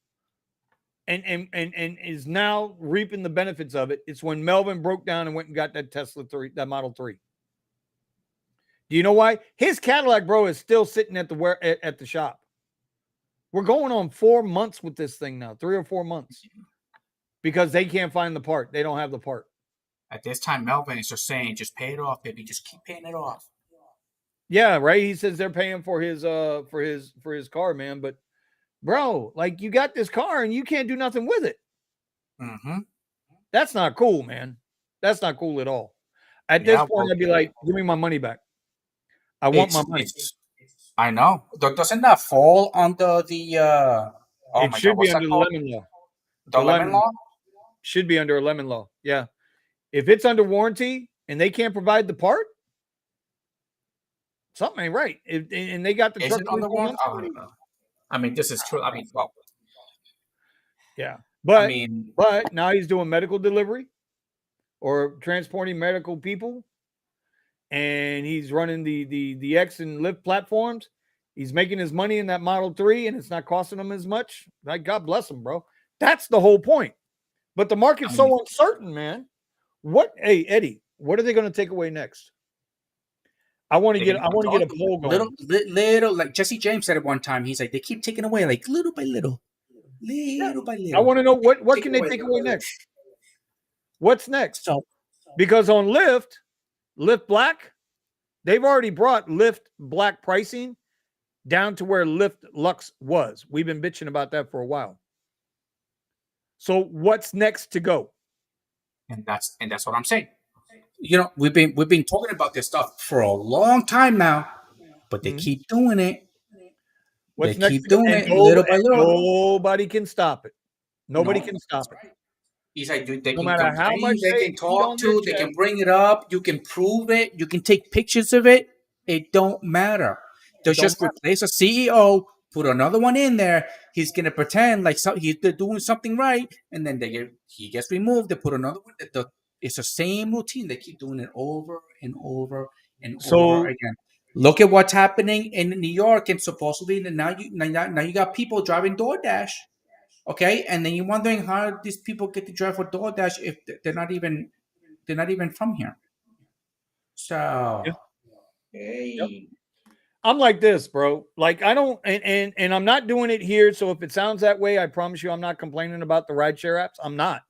and is now reaping the benefits of it. It's when Melvin broke down and went and got that Tesla 3, that Model 3. Do you know why? His Cadillac, bro, is still sitting at the shop. We're going on 4 months with this thing now, 3 or 4 months. Because they can't find the part. They don't have the part. At this time, Melvin is just saying, just pay it off, baby. Just keep paying it off. Yeah, right. He says they're paying for his car, man. But bro, like you got this car and you can't do nothing with it. Mm-hmm. That's not cool, man. That's not cool at all. At this point, I'd be like, give me my money back. I want my money. I know. Doesn't that fall under the it should be under the lemon law. The lemon law? Should be under a lemon law. Yeah. If it's under warranty and they can't provide the part, something ain't right. And they got the Is truck it 24 underwater? months I already. don't know. I mean, this is true. I mean, well, Yeah. I But mean, now he's doing medical delivery or transporting medical people, and he's running the X and Lyft platforms. He's making his money in that Model 3, and it's not costing him as much. Like, God bless him, bro. That's the whole point. But the market's I mean, so uncertain, man. Hey, Eddie, what are they going to take away next? I want to they're get gonna I keep want to get a talking. poll going. Little, like Jesse James said at one time. He's like, they keep taking away, like little by little, Yeah. little by I little. want to know They keep what taking can they away take little away by little. next? What's next? So Because on Lyft Black, they've already brought Lyft Black pricing down to where Lyft Lux was. We've been bitching about that for a while. So what's next to go? and that's what I'm saying. You know, we've been talking about this stuff for a long time now, but they Mhm. keep doing it. They What's next keep to go? doing And it little by little. nobody can stop it. Nobody No, can that's stop it. right. He's like, dude, they No can matter how complain, much they they can beat talk on their to, they chest, can bring it up, you can prove it, you can take pictures of it. It don't matter. They'll it don't just replace a CEO, put another one in there. He's gonna pretend like they're doing something right, and then he gets removed. They put another one. It's the same routine. They keep doing it over and over and matter. over So again. Look at what's happening in New York, and supposedly now you got people driving DoorDash. Okay, and then you're wondering how these people get to drive for DoorDash if they're not even from here. So yeah, yep. hey, I'm like this, bro. Like I don't and I'm not doing it here. So if it sounds that way, I promise you I'm not complaining about the rideshare apps. I'm not.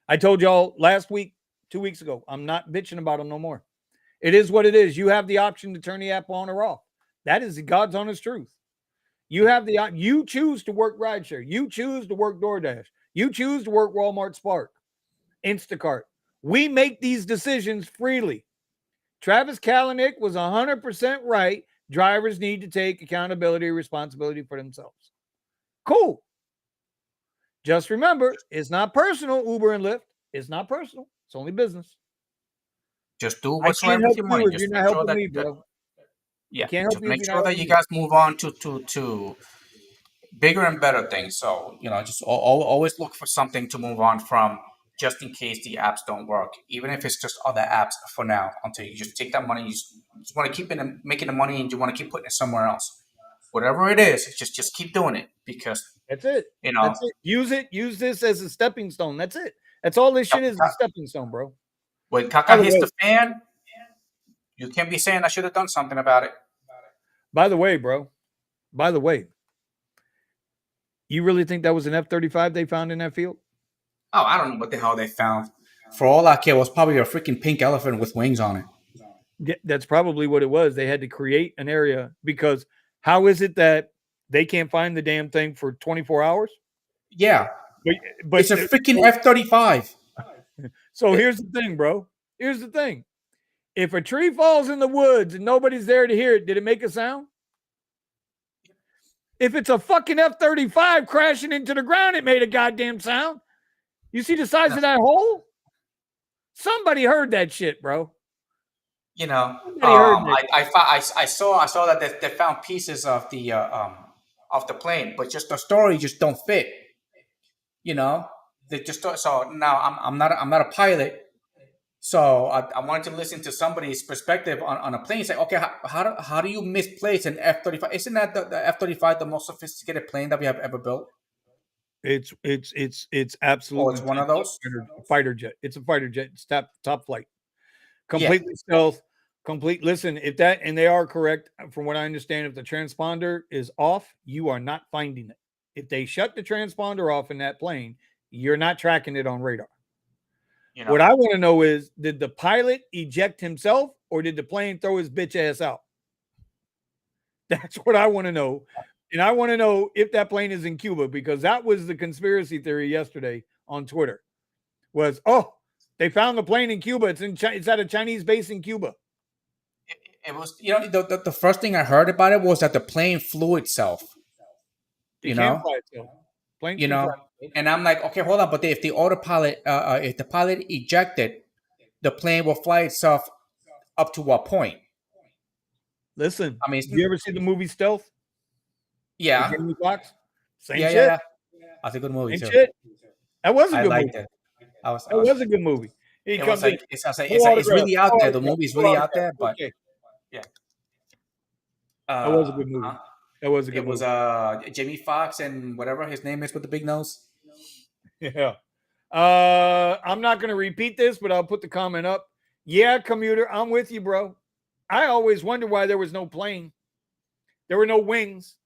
I told y'all last week, 2 weeks ago, I'm not bitching about them no more. It is what it is. You have the option to turn the app on or off. That is God's honest truth. You have you choose to work rideshare. You choose to work DoorDash. You choose to work Walmart Spark, Instacart. We make these decisions freely. Travis Kalanick was 100% right. Drivers need to take accountability and responsibility for themselves. Cool. Just remember, it's not personal, Uber and Lyft. It's not personal. It's only business. just do I what's right can't with help your you money. if you're Just not make sure helping that, me, bro. I yeah, can't help just you if make you're not sure that helping you me. guys move on to bigger and better things. So just always look for something to move on from, just in case the apps don't work. Even if it's just other apps for now, until you just take that money, you just want to keep it and making the money, and you want to keep putting it somewhere else. Whatever it is, just keep doing it because That's it. you know That's it. Use it. Use this as a stepping stone. That's it. That's all this shit is a stepping stone, bro. when By Kaka the hits way, the fan, you can't be saying I should have done something about it. by the way, bro. By the way, you really think that was an F-35 they found in that field? Oh, I don't know what the hell they found. For all I care, it was probably a freaking pink elephant with wings on it. Yeah, that's probably what it was. They had to create an area because how is it that they can't find the damn thing for 24 hours? Yeah, But it's but a freaking F-35. so here's the thing, bro. Here's the thing. If a tree falls in the woods and nobody's there to hear it, did it make a sound? If it's a fucking F-35 crashing into the ground, it made a goddamn sound. You see the size of that hole? Somebody heard that shit, bro. Somebody heard that. I saw that they found pieces of the plane, but just the story just don't fit. You know, they just don't, so now I'm not a pilot, so I wanted to listen to somebody's perspective on a plane. It's like, okay, how do you misplace an F-35? Isn't that the F-35 the most sophisticated plane that we have ever built? It's Oh, absolutely it's one top of those. fighter jet. It's a fighter jet. It's top flight. Yeah, Completely stealth. Complete. Listen, if that and they are correct, from what I understand, if the transponder is off, you are not finding it. If they shut the transponder off in that plane, you're not tracking it on radar. you know. What I want to know is, did the pilot eject himself or did the plane throw his bitch ass out? That's what I want to know. And I want to know if that plane is in Cuba, because that was the conspiracy theory yesterday on Twitter. Was, oh, they found the plane in Cuba. It's at a Chinese base in Cuba. It was, the first thing I heard about it was that the plane flew itself. It You can know, fly itself. Planes you can fly. know. And I'm like, okay, hold on, but if the autopilot, if the pilot ejected, the plane will fly itself up to what point? Listen, I mean, did you ever see the movie Stealth with yeah, Jamie Foxx? Same yeah, yeah, shit. yeah. That's a good movie Same too. shit. That was a I good liked movie. it. That was a good movie. He It was comes in, like it's, I was like, no it's autograph, really out no there. The autograph, movie's no really out autograph. there, but Okay. yeah. That was a good movie. Uh, That was a good it was movie. Jamie Foxx and whatever his name is with the big nose. Yeah. I'm not going to repeat this, but I'll put the comment up. Yeah, commuter, I'm with you, bro. I always wondered why there was no plane. There were no wings.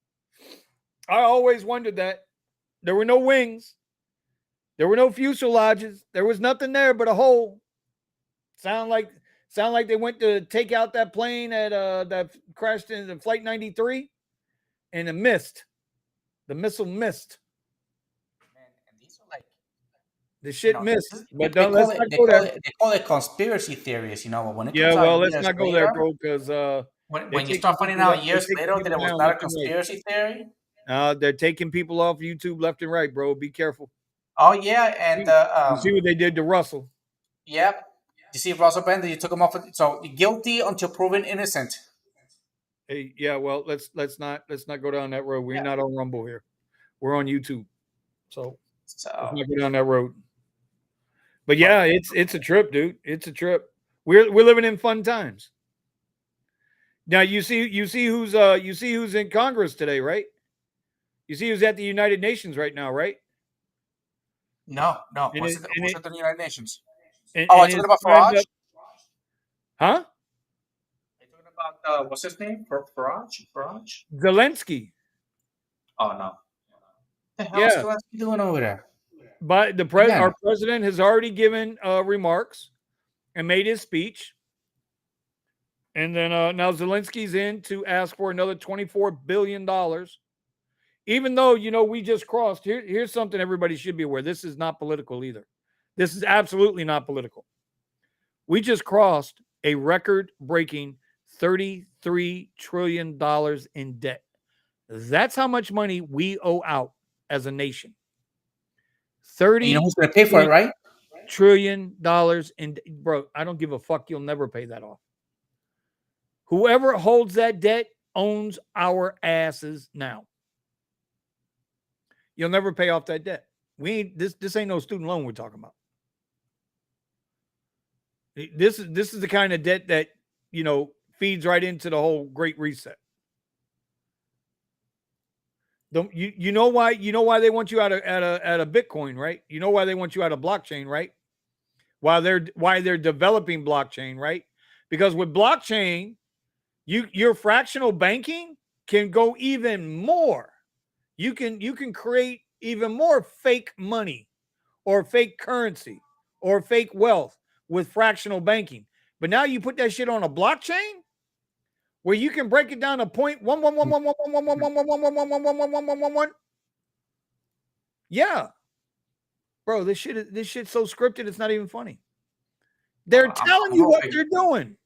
I always wondered that. There were no wings. There were no fuselages. There was nothing there but a hole. Sound like they went to take out that plane at that crashed in Flight 93 and it missed. The missile missed. Man, and these are like, The shit missed. they, But they call let's it not go there. they call it conspiracy theories, but when it Yeah, comes out well, let's years not go there, later, bro, because they're when you taking start finding people out left. They're years taking later that people it was down not a left and right. conspiracy theory. They're taking people off YouTube left and right, bro. Be careful. Oh yeah, and You see what they did to Russell? yep. You see Russell Brand, you took him off. So guilty until proven innocent. Hey, yeah, well, let's not go down that road. We're Yeah. not on Rumble here. We're on YouTube, so let's So not go down that road. But yeah, it's a trip, dude. It's a trip. We're living in fun times. Now you see who's in Congress today, right? You see who's at the United Nations right now, right? no. And What's it, it? and What's it, it in the United Nations? and, Oh, are and you talking it's about timed Farage? up, huh? Are you talking about what's his name? Farage? Farage? Zelensky. Oh no. What the hell is Yeah, Zelensky doing over there? but Yeah. our president has already given remarks and made his speech. And then now Zelensky's in to ask for another $24 billion. Even though, we just crossed. Here's something everybody should be aware. This is not political either. This is absolutely not political. We just crossed a record-breaking $33 trillion in debt. That's how much money we owe out as a nation. You know who's going to pay for it, right? $30 trillion in, bro, I don't give a fuck. You'll never pay that off. Whoever holds that debt owns our asses now. You'll never pay off that debt. This ain't no student loan we're talking about. This is the kind of debt that feeds right into the whole Great Reset. You know why they want you out of Bitcoin, right? You know why they want you out of blockchain, right? Why they're developing blockchain, right? Because with blockchain, your fractional banking can go even more. You can create even more fake money or fake currency or fake wealth with fractional banking. But now you put that shit on a blockchain where you can break it down to 0.11111111111111111. Yeah. Bro, this shit's so scripted it's not even funny. They're telling you what they're doing.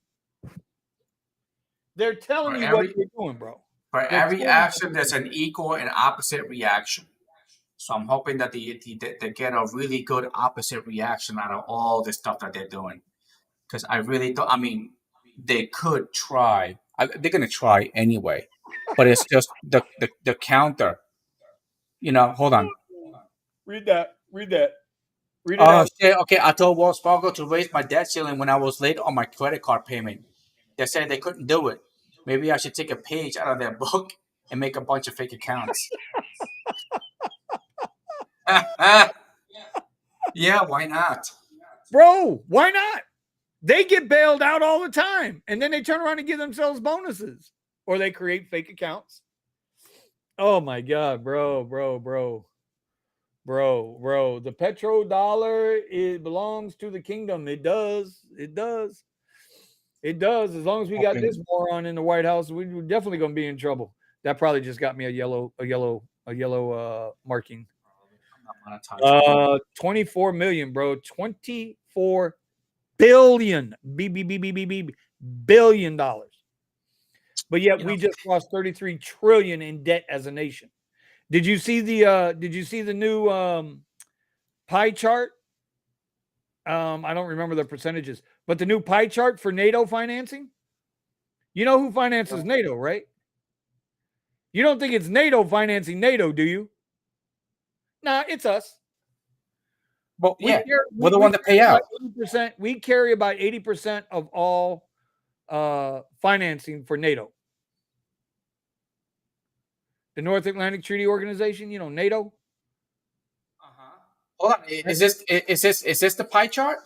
They're telling you what they're doing, bro. For every action, there's an equal and opposite reaction. So I'm hoping that they get a really good opposite reaction out of all the stuff that they're doing. Because I really don't. I mean, they could try. They're gonna try anyway, but it's just the counter. Hold on. Read that. Oh shit! Okay, I told Wells Fargo to raise my debt ceiling when I was late on my credit card payment. They said they couldn't do it. Maybe I should take a page out of their book and make a bunch of fake accounts. Yeah, why not? Bro, why not? They get bailed out all the time. And then they turn around and give themselves bonuses. Or they create fake accounts. Oh my God, bro. The petrodollar, belongs to the kingdom. It does. As long as we got this moron in the White House, we're definitely going to be in trouble. That probably just got me a yellow marking. 24 million, bro. 24 billion. Billion dollars. But yet we just lost 33 trillion in debt as a nation. Did you see the new pie chart? I don't remember the percentages, but the new pie chart for NATO financing. You know who finances NATO, right? You don't think it's NATO financing NATO, do you? Nah, it's us. But yeah, we're the one that pay out. 80%, we carry about 80% of all financing for NATO. The North Atlantic Treaty Organization, you know, NATO. Hold on. Is this the pie chart?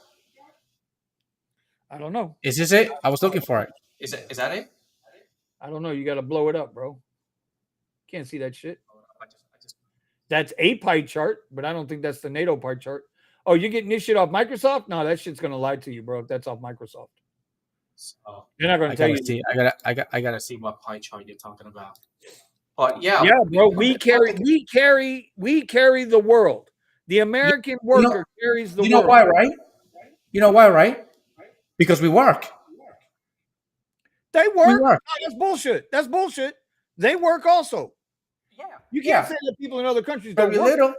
I don't know. Is this it? I was looking for it. Is that it? I don't know. You got to blow it up, bro. Can't see that shit. That's a pie chart, but I don't think that's the NATO pie chart. Oh, you're getting this shit off Microsoft? No, that shit's gonna lie to you, bro. If that's off Microsoft, they're not gonna tell you. See, I gotta see what pie chart you're talking about. But yeah, bro. We carry the world. The American worker carries the world. You know why, right? You know why, right? Because we work. They work. No, that's bullshit. That's bullshit. They work also. Yeah. You can't say that people in other countries don't work. Little.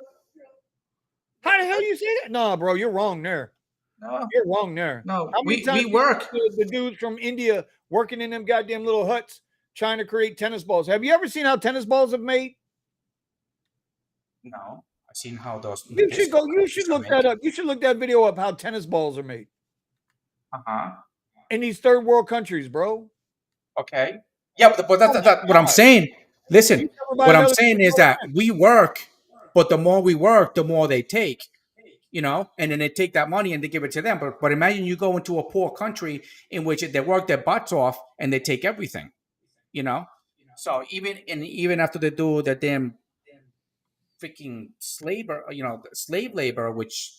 How the hell you say that? No, bro, you're wrong there. No, you're wrong there. No, we work. The dudes from India working in them goddamn little huts trying to create tennis balls. Have you ever seen how tennis balls are made? No, I've seen how those. You should go. You should look that up. You should look that video up how tennis balls are made. In these third world countries, bro. Okay. Yeah, but that's what I'm saying. Listen, what I'm saying is that we work, but the more we work, the more they take, you know, and then they take that money and they give it to them. But imagine you go into a poor country in which they work their butts off and they take everything, you know. So even after they do the damn freaking slave labor, which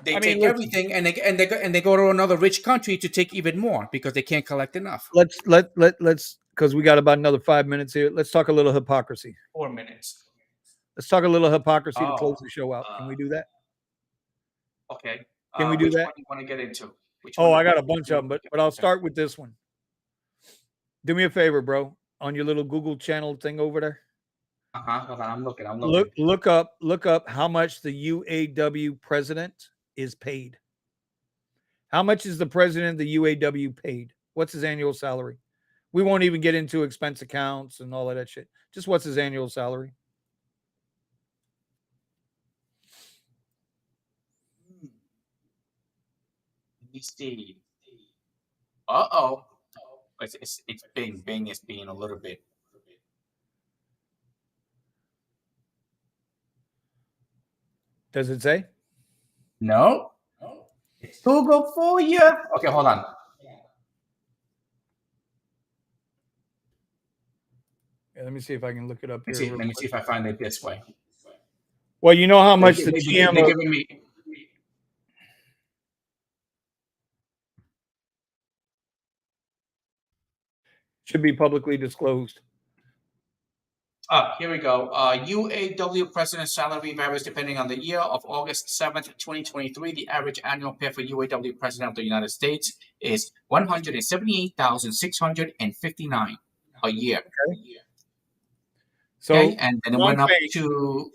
they take everything and they go to another rich country to take even more because they can't collect enough. Let's because we got about another 5 minutes here. Let's talk a little hypocrisy. 4 minutes. Let's talk a little hypocrisy to close the show out. Can we do that? Okay. Can we do that? One you want to get into? I got a bunch of them, but I'll start with this one. Do me a favor, bro, on your little Google channel thing over there. Hold on, I'm looking. Look up how much the UAW president is paid. How much is the president of the UAW paid? What's his annual salary? We won't even get into expense accounts and all of that shit. Just what's his annual salary? Let me see. It's Bing. Bing is being a little bit. Does it say? No. It's Google for you. Okay, hold on. Yeah, let me see if I can look it up here. Let me see if I find it this way. Well, you know how much the GM they're giving me. Should be publicly disclosed. Here we go. UAW president salary varies depending on the year. Of August 7th, 2023, the average annual pay for UAW president of the United States is $178,659 a year. Okay. So and then it went up to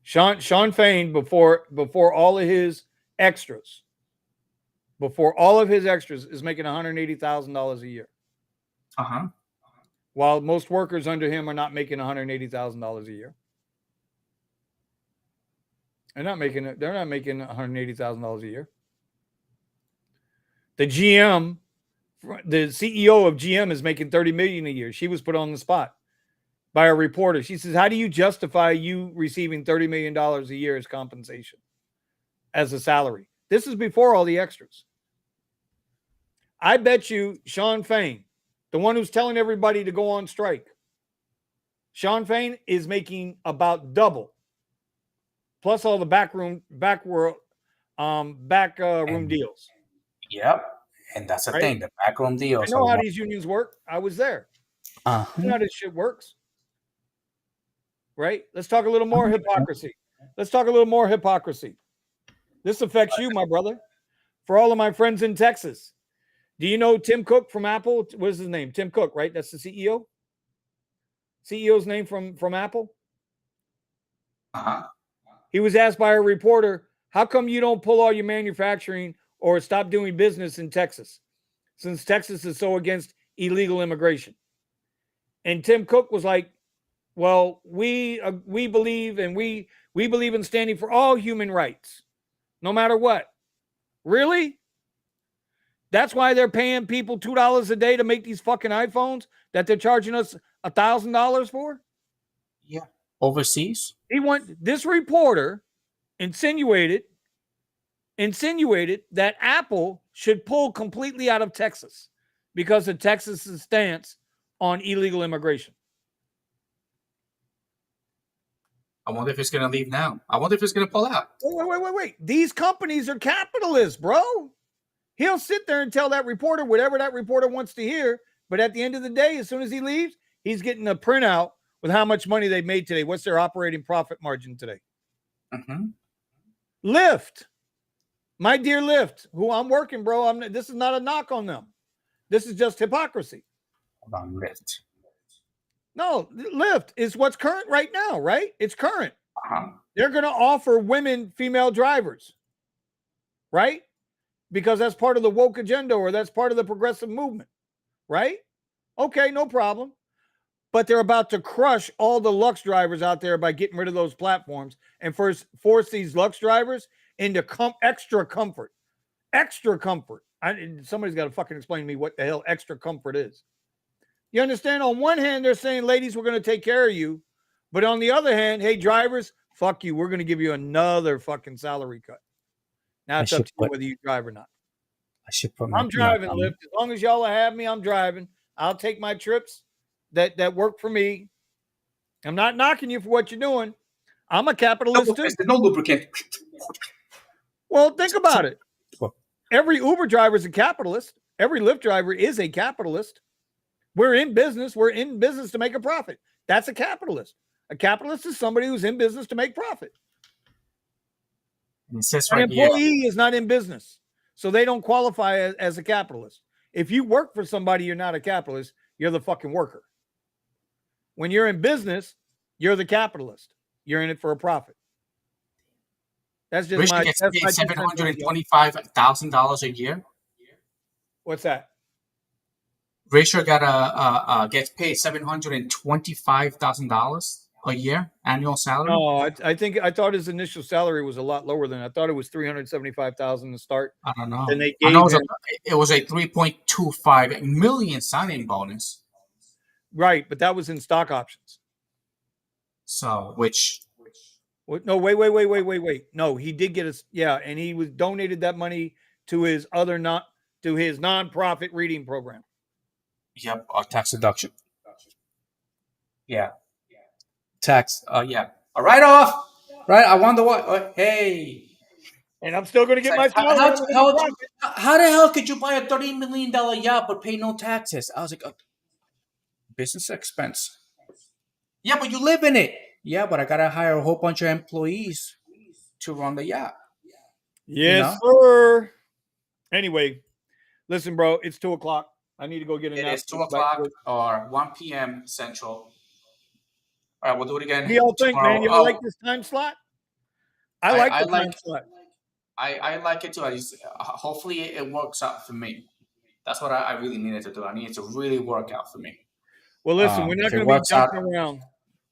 Sean Fain before all of his extras. Before all of his extras is making $180,000 a year. While most workers under him are not making $180,000 a year. They're not making $180,000 a year. The CEO of GM is making $30 million a year. She was put on the spot by a reporter. She says, how do you justify you receiving $30 million a year as compensation, as a salary? This is before all the extras. I bet you Sean Fain, the one who's telling everybody to go on strike, Sean Fain is making about double, plus all the backroom deals. Yep, and that's the thing, the backroom deals. I know how these unions work. I was there. I know how this shit works. Right? Let's talk a little more hypocrisy. This affects you, my brother. For all of my friends in Texas. Do you know Tim Cook from Apple? What is his name? Tim Cook, right? That's the CEO. CEO's name from Apple? Uh-huh. He was asked by a reporter, how come you don't pull all your manufacturing or stop doing business in Texas, since Texas is so against illegal immigration? And Tim Cook was like, well, we believe, and we believe in standing for all human rights, no matter what. Really? That's why they're paying people $2 a day to make these fucking iPhones that they're charging us $1,000 for? Yeah. Overseas? This reporter insinuated that Apple should pull completely out of Texas because of Texas's stance on illegal immigration. I wonder if it's going to leave now. I wonder if it's going to pull out. Wait. These companies are capitalists, bro. He'll sit there and tell that reporter whatever that reporter wants to hear. But at the end of the day, as soon as he leaves, he's getting a printout with how much money they made today. What's their operating profit margin today? Mm-hmm. Lyft, my dear Lyft, who I'm working, bro. This is not a knock on them. This is just hypocrisy. Hold on, Lyft. No, Lyft is what's current right now, right? It's current. Uh-huh. They're going to offer women female drivers, right? Because that's part of the woke agenda, or that's part of the progressive movement, right? Okay, no problem. But they're about to crush all the Lux drivers out there by getting rid of those platforms and force these Lux drivers into extra comfort. Extra comfort. Somebody's got to fucking explain to me what the hell extra comfort is. You understand? On one hand, they're saying, ladies, we're going to take care of you. But on the other hand, hey, drivers, fuck you. We're going to give you another fucking salary cut. Now it's up to you whether you drive or not. I'm driving, Lyft. As long as y'all have me, I'm driving. I'll take my trips that work for me. I'm not knocking you for what you're doing. I'm a capitalist too. No lubricant. Well, think about it. Every Uber driver is a capitalist. Every Lyft driver is a capitalist. We're in business. We're in business to make a profit. That's a capitalist. A capitalist is somebody who's in business to make profit. An employee is not in business, so they don't qualify as a capitalist. If you work for somebody, you're not a capitalist. You're the fucking worker. When you're in business, you're the capitalist. You're in it for a profit. That's just Richard gets paid $725,000 a year. What's that? Richard gets paid $725,000 a year annual salary. No, I thought his initial salary was a lot lower than I thought. It was $375,000 to start. I don't know. And I know it was a $3.25 million signing bonus. Right, but that was in stock options. So no, wait. No, he did get and he was donated that money to his nonprofit reading program. Yep, tax deduction. Yeah. Tax. Yeah. A write-off. Right. I wonder what. Hey. And I'm still going to get my salary. How the hell could you buy a $30 million yacht but pay no taxes? I was like, business expense. Yeah, but you live in it. Yeah, but I gotta hire a whole bunch of employees to run the yacht. Yes, sir. Anyway, listen, bro. It's 2:00. I need to go get a nap. It is 2:00 or 1 p.m. Central. All right, we'll do it again. What do y'all think, man? You like this time slot? I like the time slot. I like it too. Hopefully it works out for me. That's what I really needed to do. I needed to really work out for me. Well, listen, we're not going to be jumping around.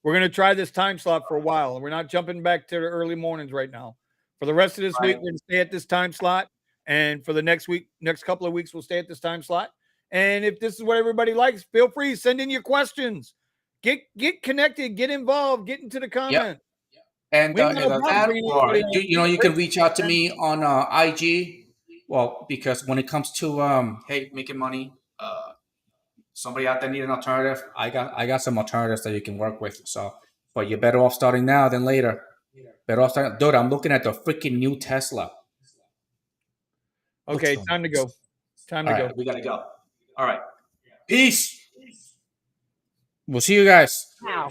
We're going to try this time slot for a while, and we're not jumping back to the early mornings right now. For the rest of this week, we're going to stay at this time slot, and for the next couple of weeks, we'll stay at this time slot. And if this is what everybody likes, feel free, send in your questions. Get connected, get involved, get into the comment. Yep. And you can reach out to me on IG. Well, because when it comes to making money, somebody out there need an alternative. I got some alternatives that you can work with. So, but you're better off starting now than later. Better off starting. Dude, I'm looking at the freaking new Tesla. Okay, time to go. Time to go. We gotta go. All right. Peace. We'll see you guys. Wow.